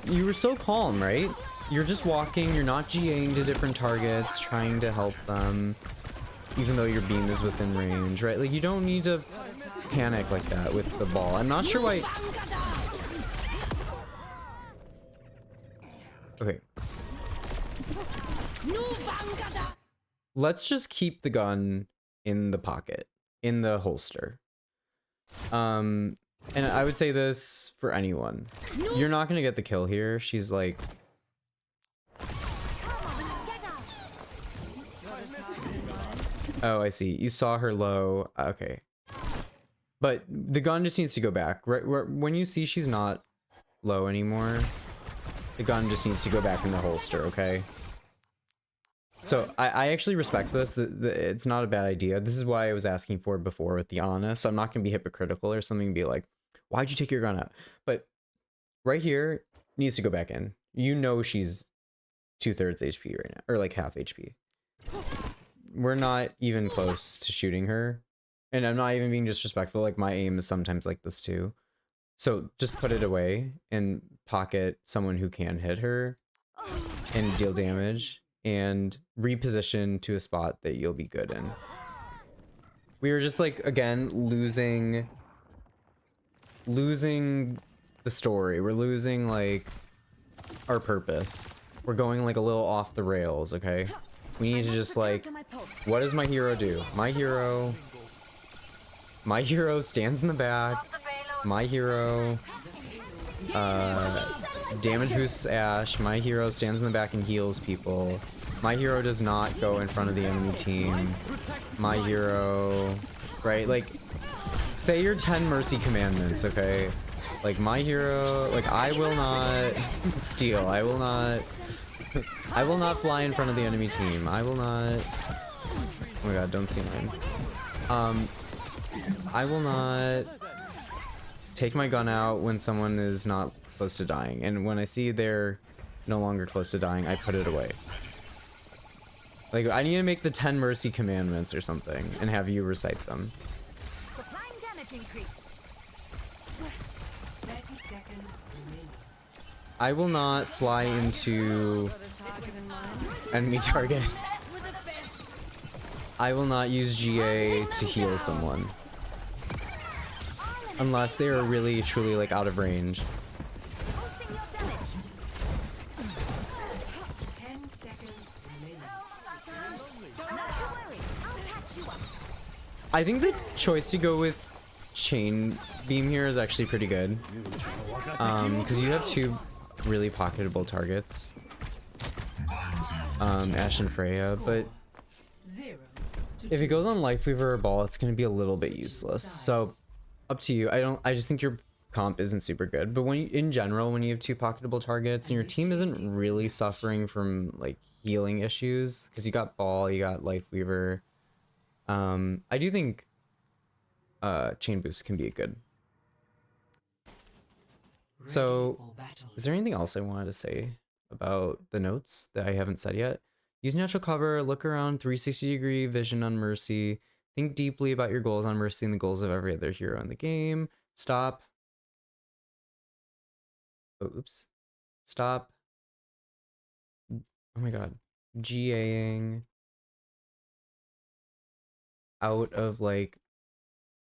you were so calm, right? You're just walking. You're not GAing to different targets, trying to help them, even though your beam is within range, right? Like, you don't need to panic like that with the ball. I'm not sure why. Okay. Let's just keep the gun in the pocket, in the holster. And I would say this for anyone. You're not gonna get the kill here. She's like... Oh, I see. You saw her low. Okay. But the gun just needs to go back. Right when you see she's not low anymore, the gun just needs to go back in the holster, okay? So I actually respect this. It's not a bad idea. This is why I was asking for it before with the honest. So I'm not going to be hypocritical or something and be like, why'd you take your gun out? But right here needs to go back in. You know she's 2/3 HP right now, or like half HP. We're not even close to shooting her. And I'm not even being disrespectful. Like, my aim is sometimes like this too. So just put it away and pocket someone who can hit her and deal damage, and reposition to a spot that you'll be good in. We were just like, again, losing the story. We're losing like our purpose. We're going like a little off the rails, okay? We need to just like, what does my hero do? My hero stands in the back. My hero damage boosts Ash. My hero stands in the back and heals people. My hero does not go in front of the enemy team. My hero, right? Like, say your 10 mercy commandments, okay? Like, my hero, like, I will not steal. I will not fly in front of the enemy team. I will not, oh my god, don't see mine. I will not take my gun out when someone is not close to dying, and when I see they're no longer close to dying, I put it away. Like, I need to make the 10 mercy commandments or something and have you recite them. Supplying damage increase. 30 seconds remaining. I will not fly into enemy targets. I will not use GA to heal someone. Unless they are really, truly, like, out of range. Boosting your damage. 10 seconds remaining. Not to worry. I'll catch you up. I think the choice to go with chain beam here is actually pretty good. Because you have two really pocketable targets. Ash and Freya, but 0 to if it goes on Life Weaver or Ball, it's going to be a little bit useless. So, up to you. I just think your comp isn't super good. But in general, when you have two pocketable targets and your team isn't really suffering from like healing issues, because you got Ball, you got Life Weaver, I do think Chain Boost can be good. So, for battle. is there anything else I wanted to say about the notes that I haven't said yet? Use natural cover, look around 360-degree vision on Mercy, think deeply about your goals on Mercy and the goals of every other hero in the game. Stop. Oh, oops. Stop. Oh my god. GAing out of like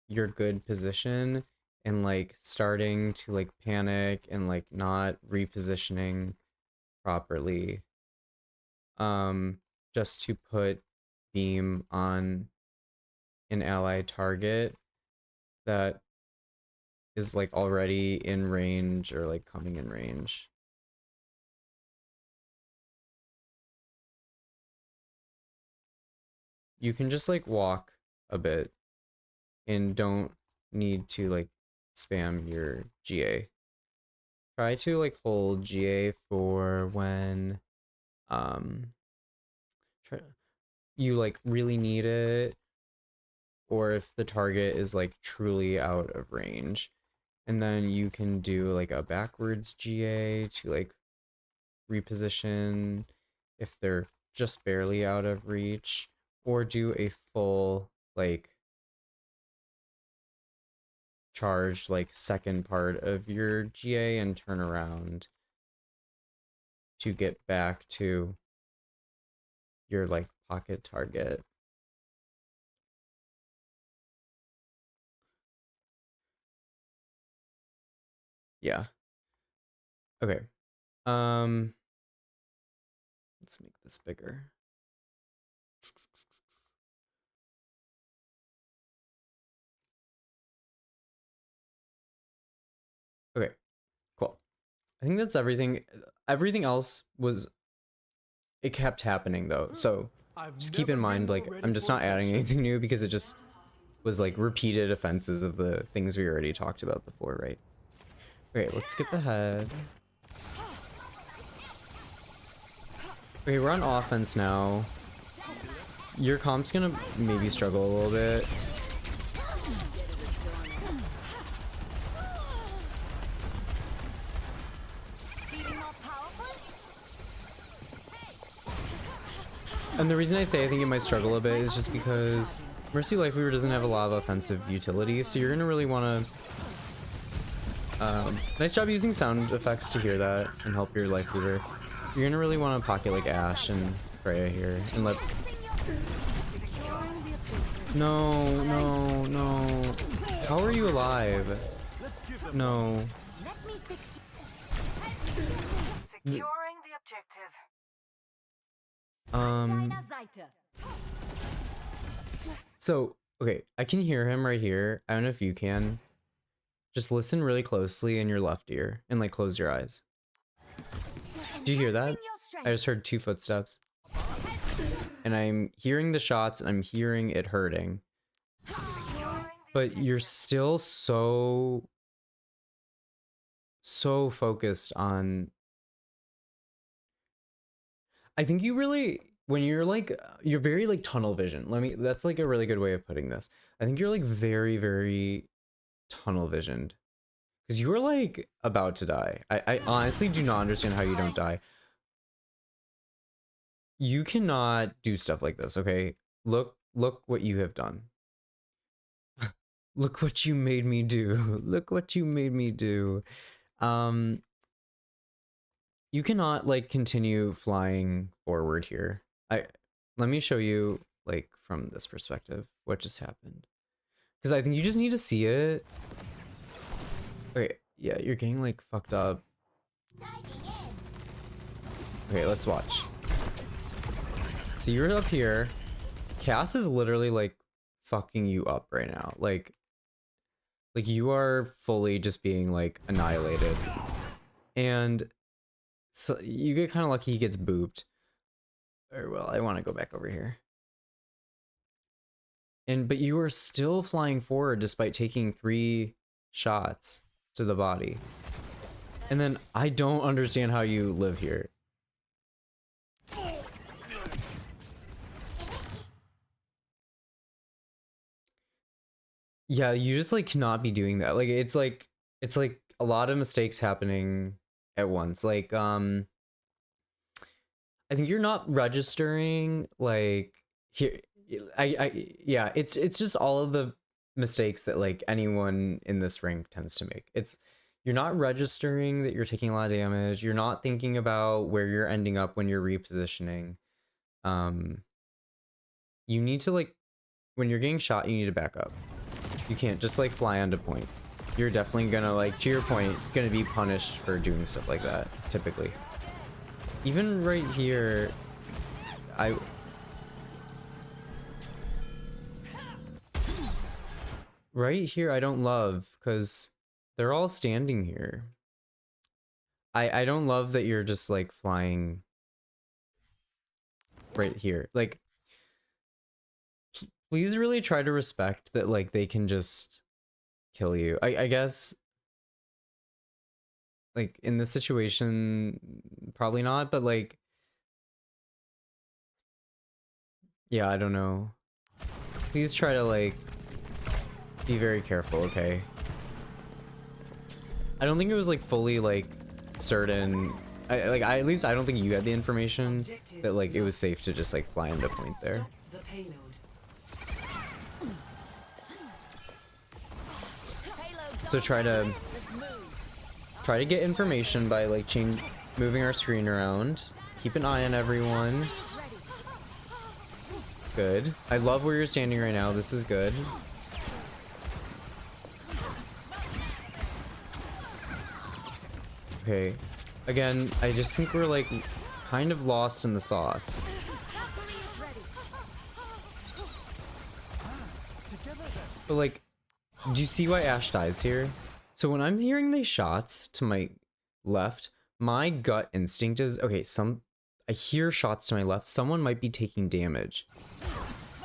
your good position and like starting to like panic and like not repositioning properly just to put beam on an ally target that is like already in range or like coming in range. You can just like walk a bit and don't need to like spam your GA. Try to like hold GA for when try, you like really need it, or if the target is like truly out of range. And then you can do like a backwards GA to like reposition if they're just barely out of reach, or do a full like charged like second part of your GA and turn around to get back to your like pocket target. Yeah. Okay. Let's make this bigger. Okay, cool. I think that's everything. Everything else was, it kept happening though. So just keep in mind, like, I'm just not adding anything new because it just was like repeated offenses of the things we already talked about before, right? Okay, let's skip ahead. Okay, we're on offense now. Your comp's gonna maybe struggle a little bit. And the reason I say I think it might struggle a bit is just because Mercy Lifeweaver doesn't have a lot of offensive utility, so you're gonna really want to... nice job using sound effects to hear that and help your Lifeweaver. You're gonna really want to pocket like Ashe and Freya here and let... No, no, no. How are you alive? No. Securing the objective. So, okay, I can hear him right here. I don't know if you can. Just listen really closely in your left ear and like close your eyes. Do you hear that? I just heard 2 footsteps. And I'm hearing the shots and I'm hearing it hurting. But you're still so focused on... I think you really, when you're like, you're very like tunnel vision. That's like a really good way of putting this. I think you're like very, very tunnel visioned. Because you were like about to die. I honestly do not understand how you don't die. You cannot do stuff like this, okay? Look what you have done. Look what you made me do. Look what you made me do. You cannot like continue flying forward here. Let me show you like from this perspective what just happened. Because I think you just need to see it. Okay, yeah, you're getting like fucked up. Okay, let's watch. So you're up here. Cass is literally like fucking you up right now. Like you are fully just being like annihilated. And so you get kind of lucky he gets booped. Or well, I want to go back over here. But you are still flying forward despite taking 3 shots to the body. And then I don't understand how you live here. Yeah, you just like cannot be doing that. Like it's like a lot of mistakes happening at once. Like, I think you're not registering like here. Yeah, it's just all of the mistakes that like anyone in this rank tends to make. It's you're not registering that you're taking a lot of damage. You're not thinking about where you're ending up when you're repositioning. You need to like when you're getting shot, you need to back up. You can't just like fly onto point. You're definitely gonna like, to your point, gonna be punished for doing stuff like that, typically. Even right here, right here I don't love, because they're all standing here. I don't love that you're just like flying right here. Like, please really try to respect that like they can just kill you. I guess like in this situation probably not, but like yeah, I don't know. Please try to like be very careful, okay? I don't think it was like fully like certain. At least I don't think you had the information that like it was safe to just like fly into point there. Stop the payload. So try to get information by like moving our screen around. Keep an eye on everyone. Good. I love where you're standing right now. This is good. Okay. Again, I just think we're like kind of lost in the sauce. But like, do you see why Ashe dies here? So when I'm hearing these shots to my left, my gut instinct is, okay, I hear shots to my left. Someone might be taking damage.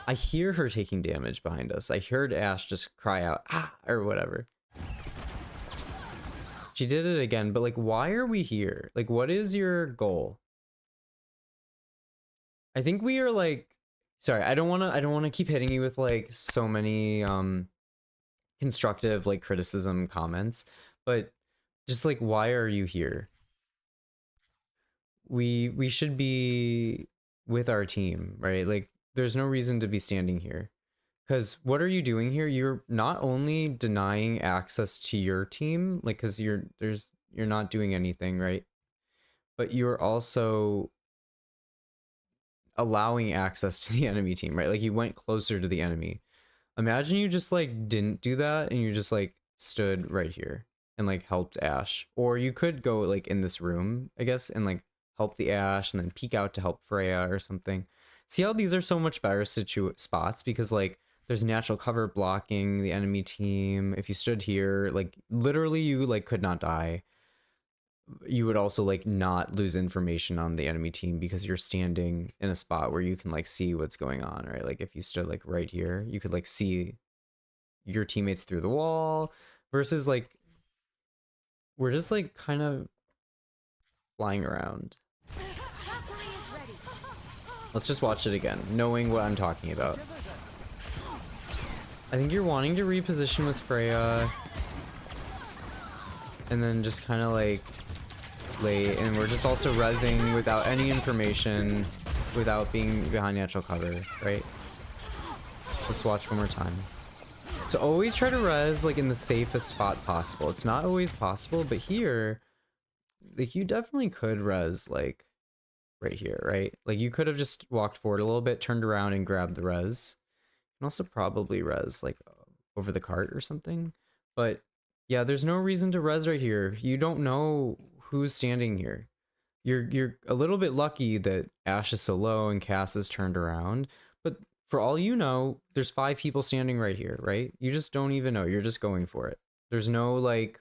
I hear her taking damage behind us. I heard Ashe just cry out, ah, or whatever. She did it again, but like, why are we here? Like, what is your goal? I think we are like, sorry, I don't want to keep hitting you with like so many constructive like criticism comments, but just like, why are you here? We should be with our team, right? Like, there's no reason to be standing here. Because what are you doing here? You're not only denying access to your team, like, because you're not doing anything, right? But you're also allowing access to the enemy team, right? Like, you went closer to the enemy. Imagine you just like didn't do that and you just like stood right here and like helped Ashe. Or you could go like in this room, I guess, and like help the Ashe and then peek out to help Freya or something. See how these are so much better spots, because like there's natural cover blocking the enemy team. If you stood here, like literally you like could not die. You would also like not lose information on the enemy team because you're standing in a spot where you can like see what's going on, right? Like if you stood like right here, you could like see your teammates through the wall, versus like we're just like kind of flying around. Let's just watch it again, knowing what I'm talking about. I think you're wanting to reposition with Freya and then just kind of like late, and we're just also rezzing without any information, without being behind natural cover, right? Let's watch one more time. So always try to res like in the safest spot possible. It's not always possible, but here, like you definitely could res like right here, right? Like you could have just walked forward a little bit, turned around and grabbed the res. You can also probably res like over the cart or something, but yeah, there's no reason to res right here. You don't know who's standing here. You're a little bit lucky that Ashe is so low and Cass is turned around, but for all you know, there's 5 people standing right here, right? You just don't even know. You're just going for it. There's no like,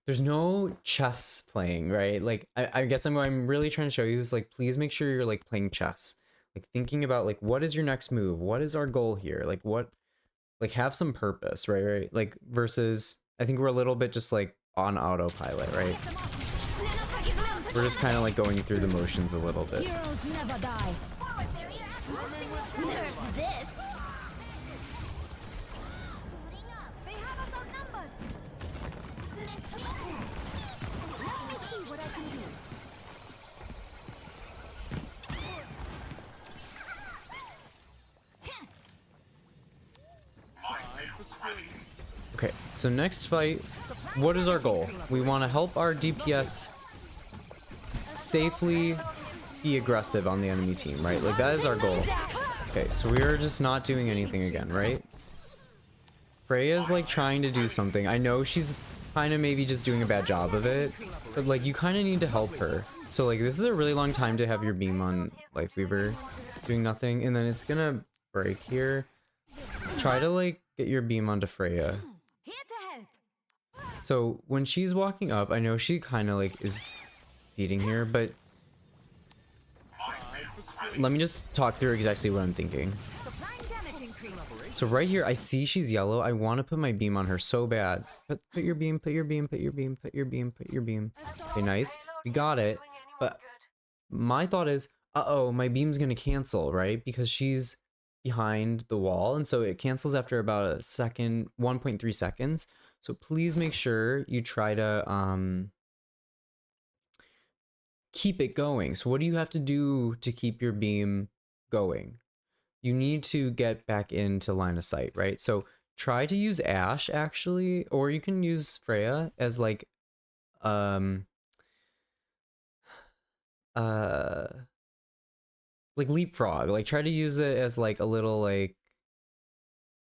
there's no chess playing, right? Like I guess what I'm really trying to show you is like, please make sure you're like playing chess, like thinking about like, what is your next move? What is our goal here? Like what, like have some purpose, right? Like versus, I think we're a little bit just like on autopilot, right? We're just kind of like going through the motions a little bit. Heroes never die. Nerf this. They have us outnumbered. Okay, so next fight, what is our goal? We want to help our DPS safely be aggressive on the enemy team, right? Like, that is our goal. Okay, so we are just not doing anything again, right? Freya's like trying to do something. I know she's kind of maybe just doing a bad job of it, but like you kind of need to help her. So like this is a really long time to have your beam on Life Weaver doing nothing, and then it's gonna break here. Try to like get your beam onto Freya. Here to help. So when she's walking up, I know she kind of like is feeding here, but let me just talk through exactly what I'm thinking. Supplying damage increase. So right here, I see she's yellow. I want to put my beam on her so bad. Put your beam, put your beam, put your beam, put your beam, put your beam. Okay, nice. We got it. But my thought is, uh-oh, my beam's gonna cancel, right? Because she's behind the wall, and so it cancels after about a second, 1.3 seconds. So please make sure you try to keep it going. So what do you have to do to keep your beam going? You need to get back into line of sight, right? So try to use Ashe actually, or you can use Freya as like leapfrog. Like try to use it as like a little like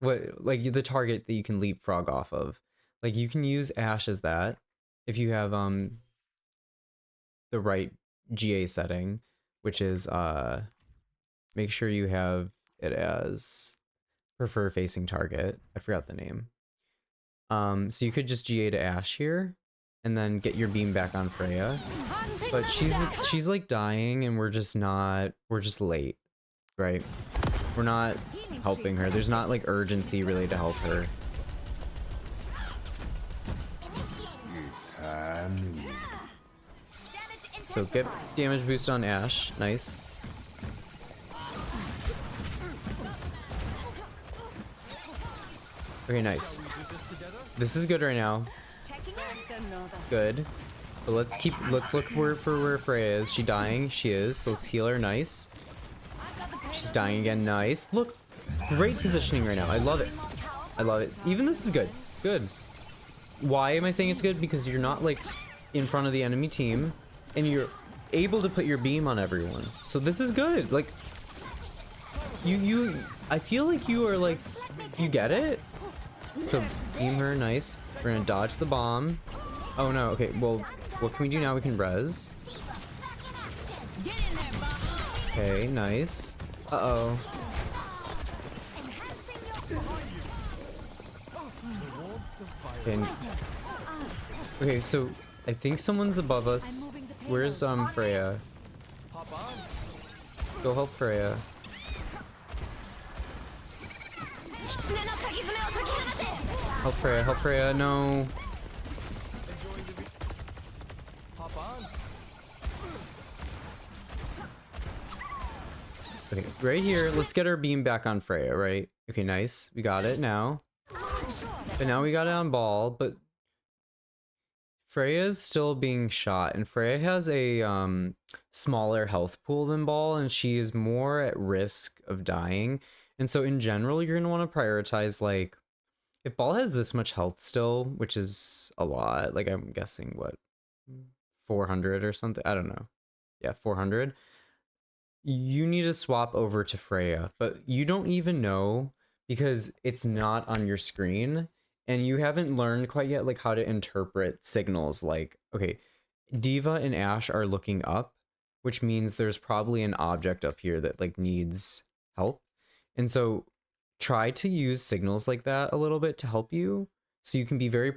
the target that you can leapfrog off of. Like you can use Ashe as that if you have the right GA setting, which is make sure you have it as prefer facing target. I forgot the name. So you could just GA to Ashe here and then get your beam back on Freya. But she's like dying and we're just late, right? We're not helping her. There's not like urgency really to help her. So get damage boost on Ashe. Nice. Okay, nice. This is good right now. Good. But let's look for where Freya is. She dying? She is. So let's heal her. Nice. She's dying again. Nice. Look. Great positioning right now. I love it. I love it. Even this is good. Good. Why am I saying it's good? Because you're not like in front of the enemy team and you're able to put your beam on everyone. So this is good. Like I feel like you are like, you get it? So beam her. Nice. We're gonna dodge the bomb. Oh no. Okay, well, what can we do now? We can res. Okay, nice. Uh-oh. Okay, so I think someone's above us. Where's Freya? Go help Freya. Help Freya, help Freya, no. Okay, right here, let's get our beam back on Freya, right? Okay, nice. We got it now. But now we got it on ball, but Freya's still being shot, and Freya has a smaller health pool than ball, and she is more at risk of dying. And so in general, you're gonna want to prioritize, like, if ball has this much health still, which is a lot, like I'm guessing what, 400 or something, I don't know. Yeah, 400. You need to swap over to Freya, but you don't even know because it's not on your screen and you haven't learned quite yet like how to interpret signals. Like, okay, Diva and Ashe are looking up, which means there's probably an object up here that like needs help. And so try to use signals like that a little bit to help you so you can be very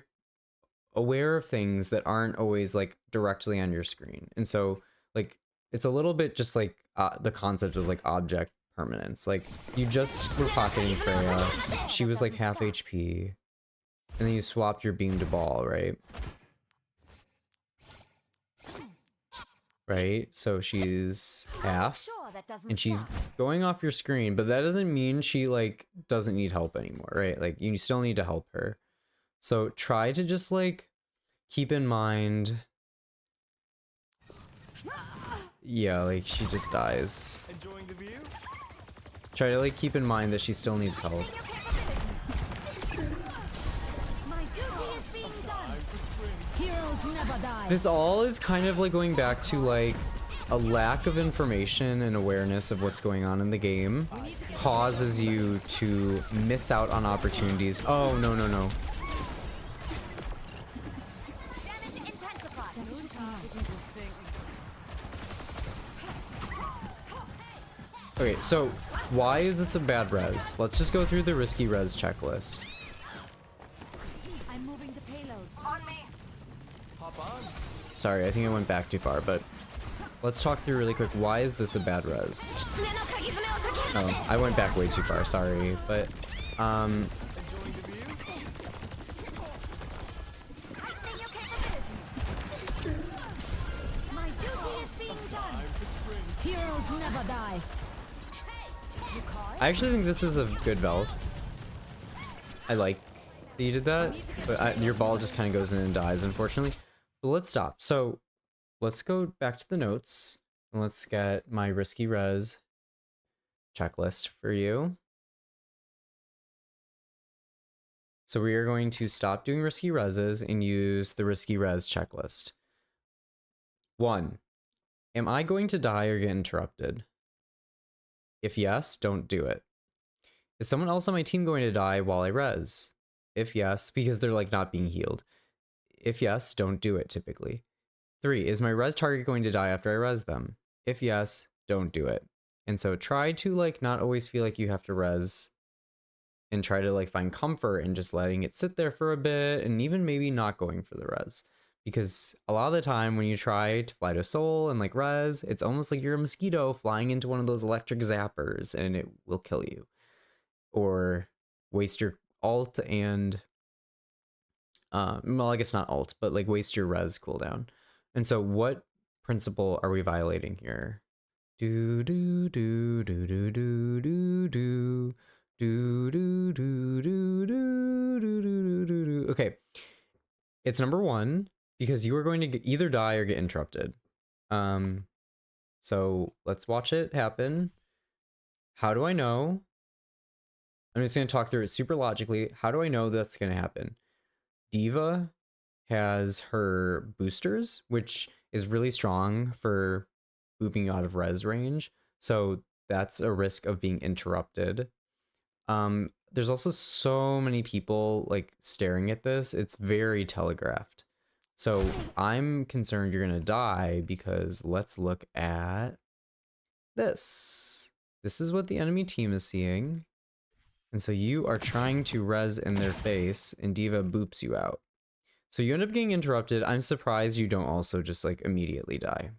aware of things that aren't always like directly on your screen. And so like it's a little bit just like the concept of like object permanence. Like you just were pocketing Freya, she was like half HP, and then you swapped your beam to ball, right? Right, so she's half and she's going off your screen, but that doesn't mean she like doesn't need help anymore, right? Like you still need to help her. So try to just like keep in mind, yeah, like she just dies. Enjoying the view? Try to like keep in mind that she still needs help. Heroes never die. This all is kind of like going back to like a lack of information and awareness of what's going on in the game causes you to miss out on opportunities. Oh, no, no, no. Damage intensified. Okay, so why is this a bad res? Let's just go through the risky res checklist. I'm moving the payload. On me. Sorry, I think I went back too far, but let's talk through really quick. Why is this a bad res? Oh, I went back way too far, sorry, but My duty is being done. Heroes never die. I actually think this is a good Vel. I like that you did that, but your ball just kind of goes in and dies, unfortunately. But let's stop. So let's go back to the notes and let's get my risky res checklist for you. So we are going to stop doing risky reses and use the risky res checklist. 1. Am I going to die or get interrupted? If yes, don't do it. Is someone else on my team going to die while I res? If yes, because they're like not being healed. If yes, don't do it typically. 3. Is my res target going to die after I res them? If yes, don't do it. And so try to like not always feel like you have to res and try to like find comfort in just letting it sit there for a bit and even maybe not going for the res. Because a lot of the time when you try to fly to soul and like res, it's almost like you're a mosquito flying into one of those electric zappers and it will kill you. Or waste your alt and well, I guess not alt, but like waste your res cooldown. And so what principle are we violating here? Do do do do do do do do do do do do do do do do. Okay, it's number 1 because you are going to either die or get interrupted. So let's watch it happen. How do I know? I'm just going to talk through it super logically. How do I know that's going to happen? Diva has her boosters, which is really strong for booping out of res range. So that's a risk of being interrupted. There's also so many people like staring at this. It's very telegraphed. So I'm concerned you're going to die because let's look at this. This is what the enemy team is seeing. And so you are trying to res in their face and Diva boops you out. So you end up getting interrupted. I'm surprised you don't also just like immediately die.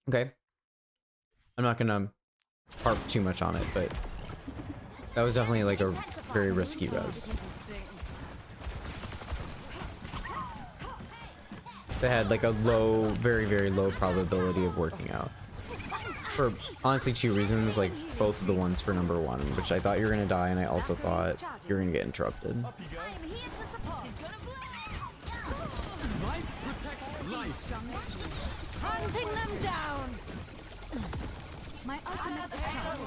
Okay. I'm not gonna harp too much on it, but that was definitely like a very risky res. That had like a low, very, very low probability of working out. For honestly 2 reasons, like both of the ones for number 1, which I thought you were gonna die, and I also thought you were gonna get interrupted. I'm here to support. Life protects life. Hunting them down. My ultimate is charged.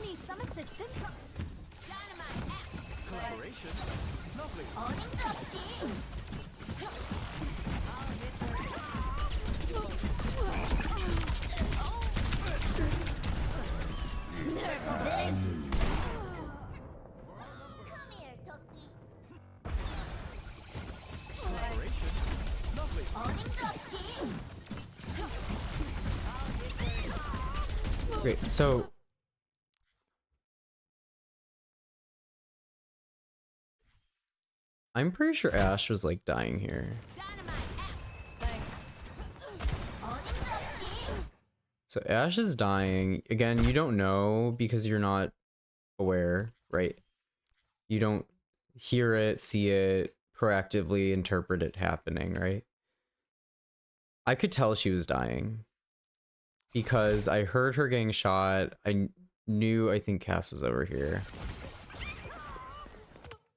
Need some assistance? Collaboration. Lovely. Collaboration. Lovely. Great, so I'm pretty sure Ash was like dying here. So Ash is dying. Again, you don't know because you're not aware, right? You don't hear it, see it, proactively interpret it happening, right? I could tell she was dying because I heard her getting shot. I knew, I think Cass was over here.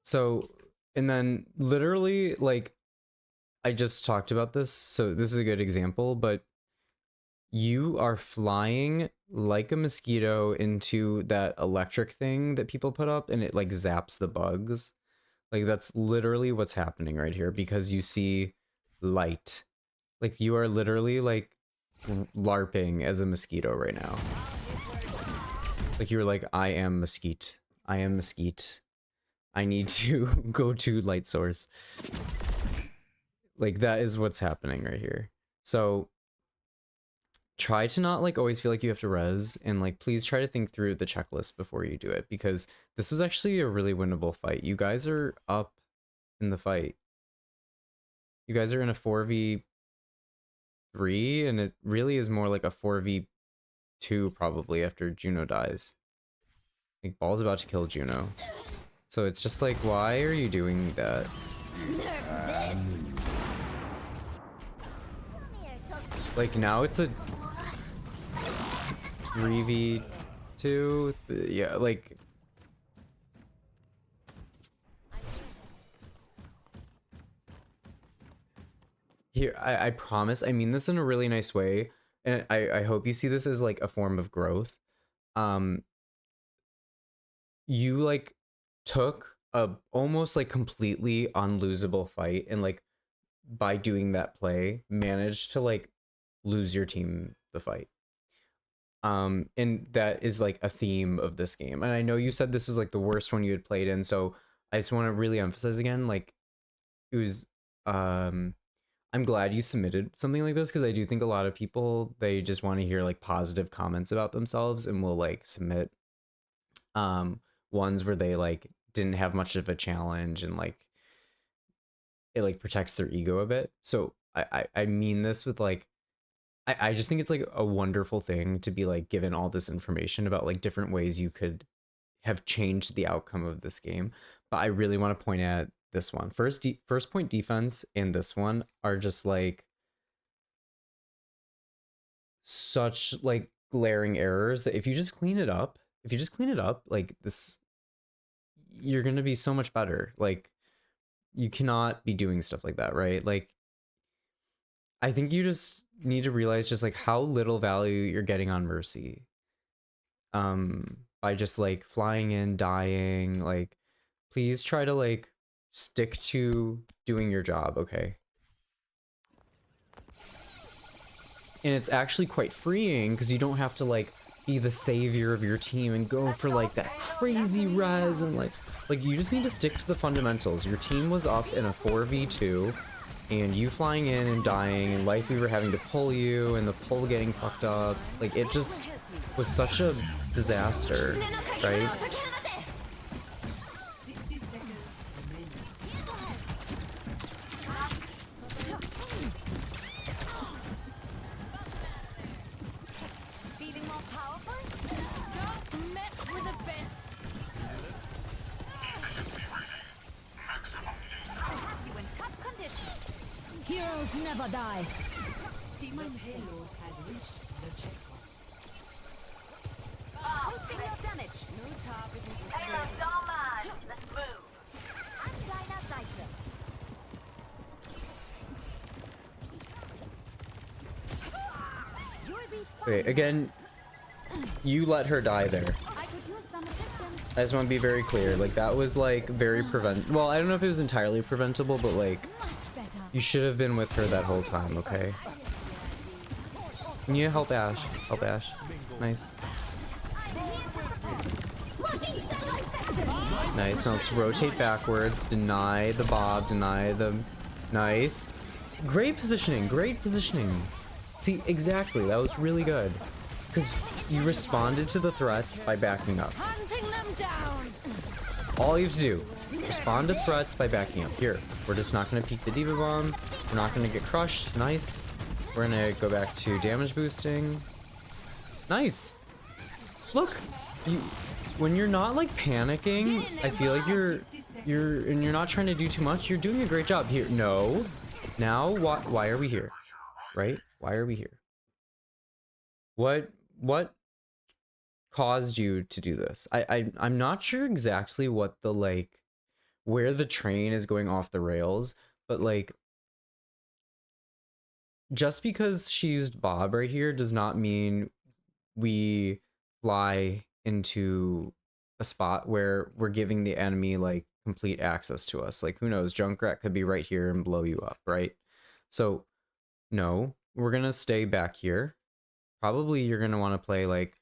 So, and then literally, like, I just talked about this, so this is a good example, but you are flying like a mosquito into that electric thing that people put up and it like zaps the bugs. Like that's literally what's happening right here because you see light. Like you are literally like LARPing as a mosquito right now. Like you're like, I am mesquite. I am mesquite. I need to go to light source. Like that is what's happening right here. So try to not like always feel like you have to res, and like please try to think through the checklist before you do it, because this was actually a really winnable fight. You guys are up in the fight. You guys are in a 4v3, and it really is more like a 4v2 probably after Juno dies. Like Ball's about to kill Juno. So it's just like, why are you doing that? Like now it's a 3v2. Yeah, like here I promise I mean this in a really nice way, and I hope you see this as like a form of growth. You like took a almost like completely unlosable fight, and like by doing that play managed to like lose your team the fight. And that is like a theme of this game, and I know you said this was like the worst one you had played in, so I just want to really emphasize again, like it was I'm glad you submitted something like this, because I do think a lot of people, they just want to hear like positive comments about themselves and will like submit ones where they like didn't have much of a challenge, and like it like protects their ego a bit. So I mean this with like I just think it's like a wonderful thing to be like given all this information about like different ways you could have changed the outcome of this game. But I really want to point at this one. First point defense and this one are just like such like glaring errors that if you just clean it up, like this, you're gonna be so much better. Like you cannot be doing stuff like that, right? Like I think you just need to realize just like how little value you're getting on Mercy by just like flying in, dying. Like please try to like stick to doing your job, okay? And it's actually quite freeing because you don't have to like be the savior of your team and go for like that crazy res, and like you just need to stick to the fundamentals. Your team was up in a 4v2, and you flying in and dying, and Life Weaver having to pull you, and the pull getting fucked up. Like it just was such a disaster, right? 60 seconds remaining. Feeling more powerful? Met with the best. I have you in top condition. Heroes never die. Demon payload has reached the checkpoint. Boosting your damage. No target is Let's move. I'm Dinah Cypher. You'll be fine. Okay, again, you let her die there. I could use some assistance. I just want to be very clear. Like that was like very well, I don't know if it was entirely preventable, but like Much better. you should have been with her that whole time, okay? Can you help Ash? Help Ash. Nice. Nice. Now let's rotate backwards. Deny the bob. Deny the... Nice. Great positioning. Great positioning. See, exactly. That was really good. Because you responded to the threats by backing up. Hunting them down. All you have to do, respond to threats by backing up. Here, we're just not going to peek the Diva Bomb. We're not going to get crushed. Nice. We're going to go back to damage boosting. Nice. Look, when you're not like panicking, I feel like you're not trying to do too much. You're doing a great job here. No. Now, why are we here? Right? Why are we here? What caused you to do this? I'm not sure exactly what the like where the train is going off the rails, but like just because she used Bob right here does not mean we fly into a spot where we're giving the enemy like complete access to us. Like, who knows? Junkrat could be right here and blow you up, right? So, no, we're gonna stay back here. Probably you're gonna want to play like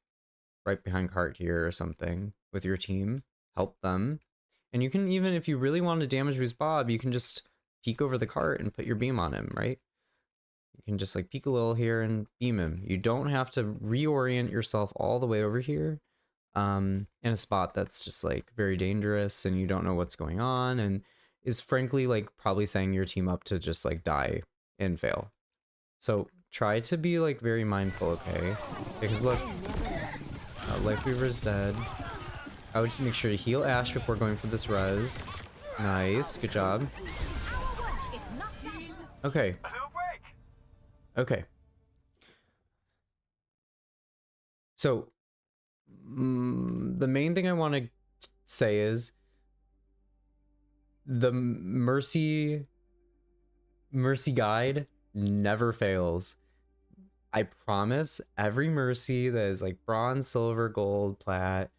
right behind cart here or something with your team. Help them. And you can even, if you really want to damage boost Bob, you can just peek over the cart and put your beam on him, right? You can just like peek a little here and beam him. You don't have to reorient yourself all the way over here in a spot that's just like very dangerous and you don't know what's going on and is frankly like probably setting your team up to just like die and fail. So try to be like very mindful, okay? Because look, Life Weaver's dead. I would make sure to heal Ash before going for this res. Nice, good job. Okay. Okay. So, the main thing I want to say is the Mercy guide never fails. I promise every Mercy that is like bronze, silver, gold, plat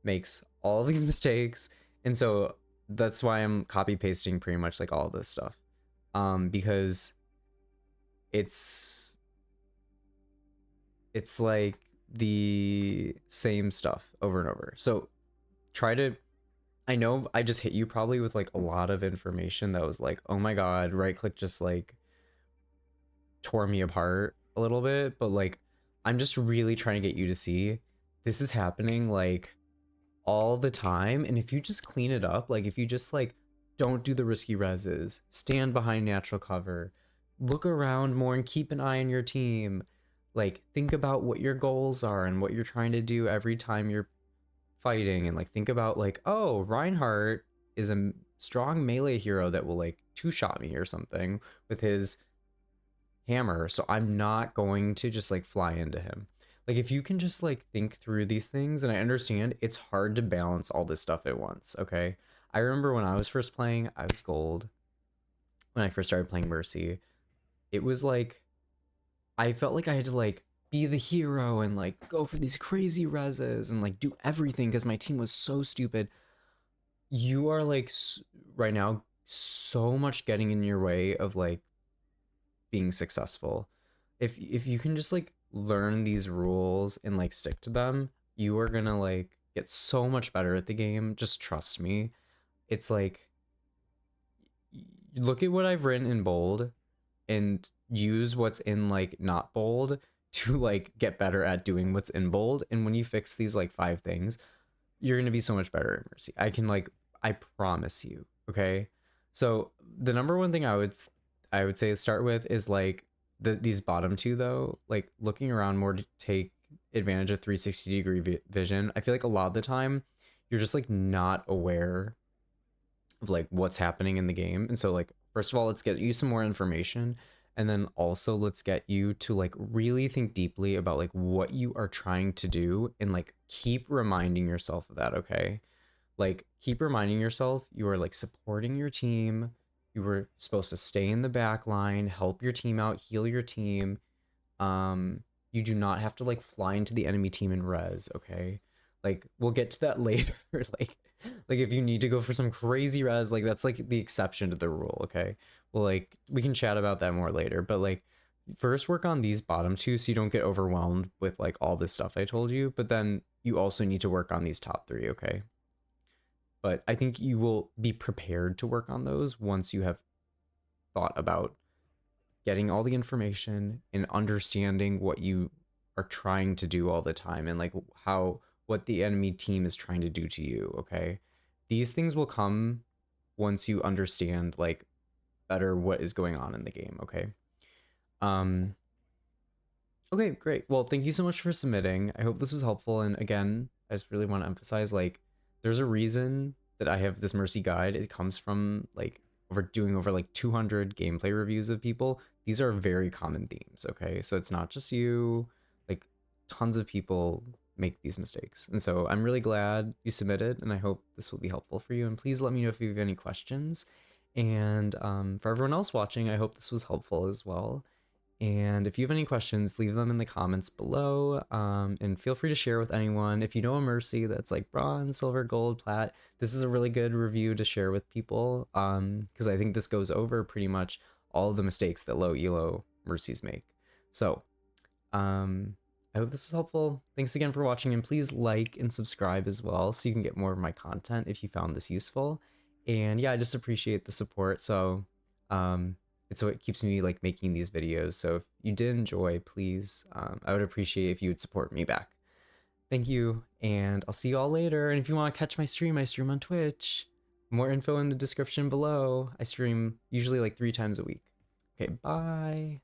makes all these mistakes. And so that's why I'm copy pasting pretty much like all this stuff. Because it's like the same stuff over and over. So try to, I know I just hit you probably with like a lot of information that was like, oh my god, right click just like tore me apart a little bit, but like I'm just really trying to get you to see this is happening like all the time. And if you just clean it up, like if you just like don't do the risky rezzes, stand behind natural cover, look around more and keep an eye on your team, like think about what your goals are and what you're trying to do every time you're fighting, and like think about like, oh, Reinhardt is a strong melee hero that will like two-shot me or something with his hammer, so I'm not going to just like fly into him. Like if you can just like think through these things, and I understand it's hard to balance all this stuff at once, okay? I remember when I was first playing, I was gold. When I first started playing Mercy, it was like I felt like I had to like be the hero and like go for these crazy rezzes and like do everything because my team was so stupid. You are like right now so much getting in your way of like being successful. If you can just like learn these rules and like stick to them, you are gonna like get so much better at the game. Just trust me. It's like, look at what I've written in bold and use what's in like not bold to like get better at doing what's in bold. And when you fix these like 5 things, you're gonna be so much better at Mercy. I promise you. Okay. So the number one thing I would say to start with is like these bottom 2 though, like looking around more to take advantage of 360-degree vision. I feel like a lot of the time you're just like not aware of like what's happening in the game. And so like, first of all, let's get you some more information. And then also let's get you to like really think deeply about like what you are trying to do and like keep reminding yourself of that, okay? Like keep reminding yourself you are like supporting your team. You were supposed to stay in the back line, help your team out, heal your team. You do not have to like fly into the enemy team and res, okay? Like we'll get to that later. like if you need to go for some crazy res, like that's like the exception to the rule, okay? Well, like we can chat about that more later, but like first work on these bottom 2 so you don't get overwhelmed with like all this stuff I told you, but then you also need to work on these top 3, okay? But I think you will be prepared to work on those once you have thought about getting all the information and understanding what you are trying to do all the time and like what the enemy team is trying to do to you, okay? These things will come once you understand like better what is going on in the game, okay? Okay, great. Well, thank you so much for submitting. I hope this was helpful. And again, I just really want to emphasize like there's a reason that I have this Mercy guide. It comes from like over like 200 gameplay reviews of people. These are very common themes, okay? So it's not just you, like tons of people make these mistakes. And so I'm really glad you submitted, and I hope this will be helpful for you. And please let me know if you have any questions. And for everyone else watching, I hope this was helpful as well. And if you have any questions, leave them in the comments below. And feel free to share with anyone. If you know a Mercy that's like bronze, silver, gold, plat, this is a really good review to share with people. Because I think this goes over pretty much all of the mistakes that low elo Mercies make. So, I hope this was helpful. Thanks again for watching, and please like and subscribe as well so you can get more of my content if you found this useful. And yeah, I just appreciate the support. So, it's what keeps me like making these videos. So if you did enjoy, please, I would appreciate if you would support me back. Thank you, and I'll see you all later. And if you want to catch my stream, I stream on Twitch. More info in the description below. I stream usually like 3 times a week. Okay, bye.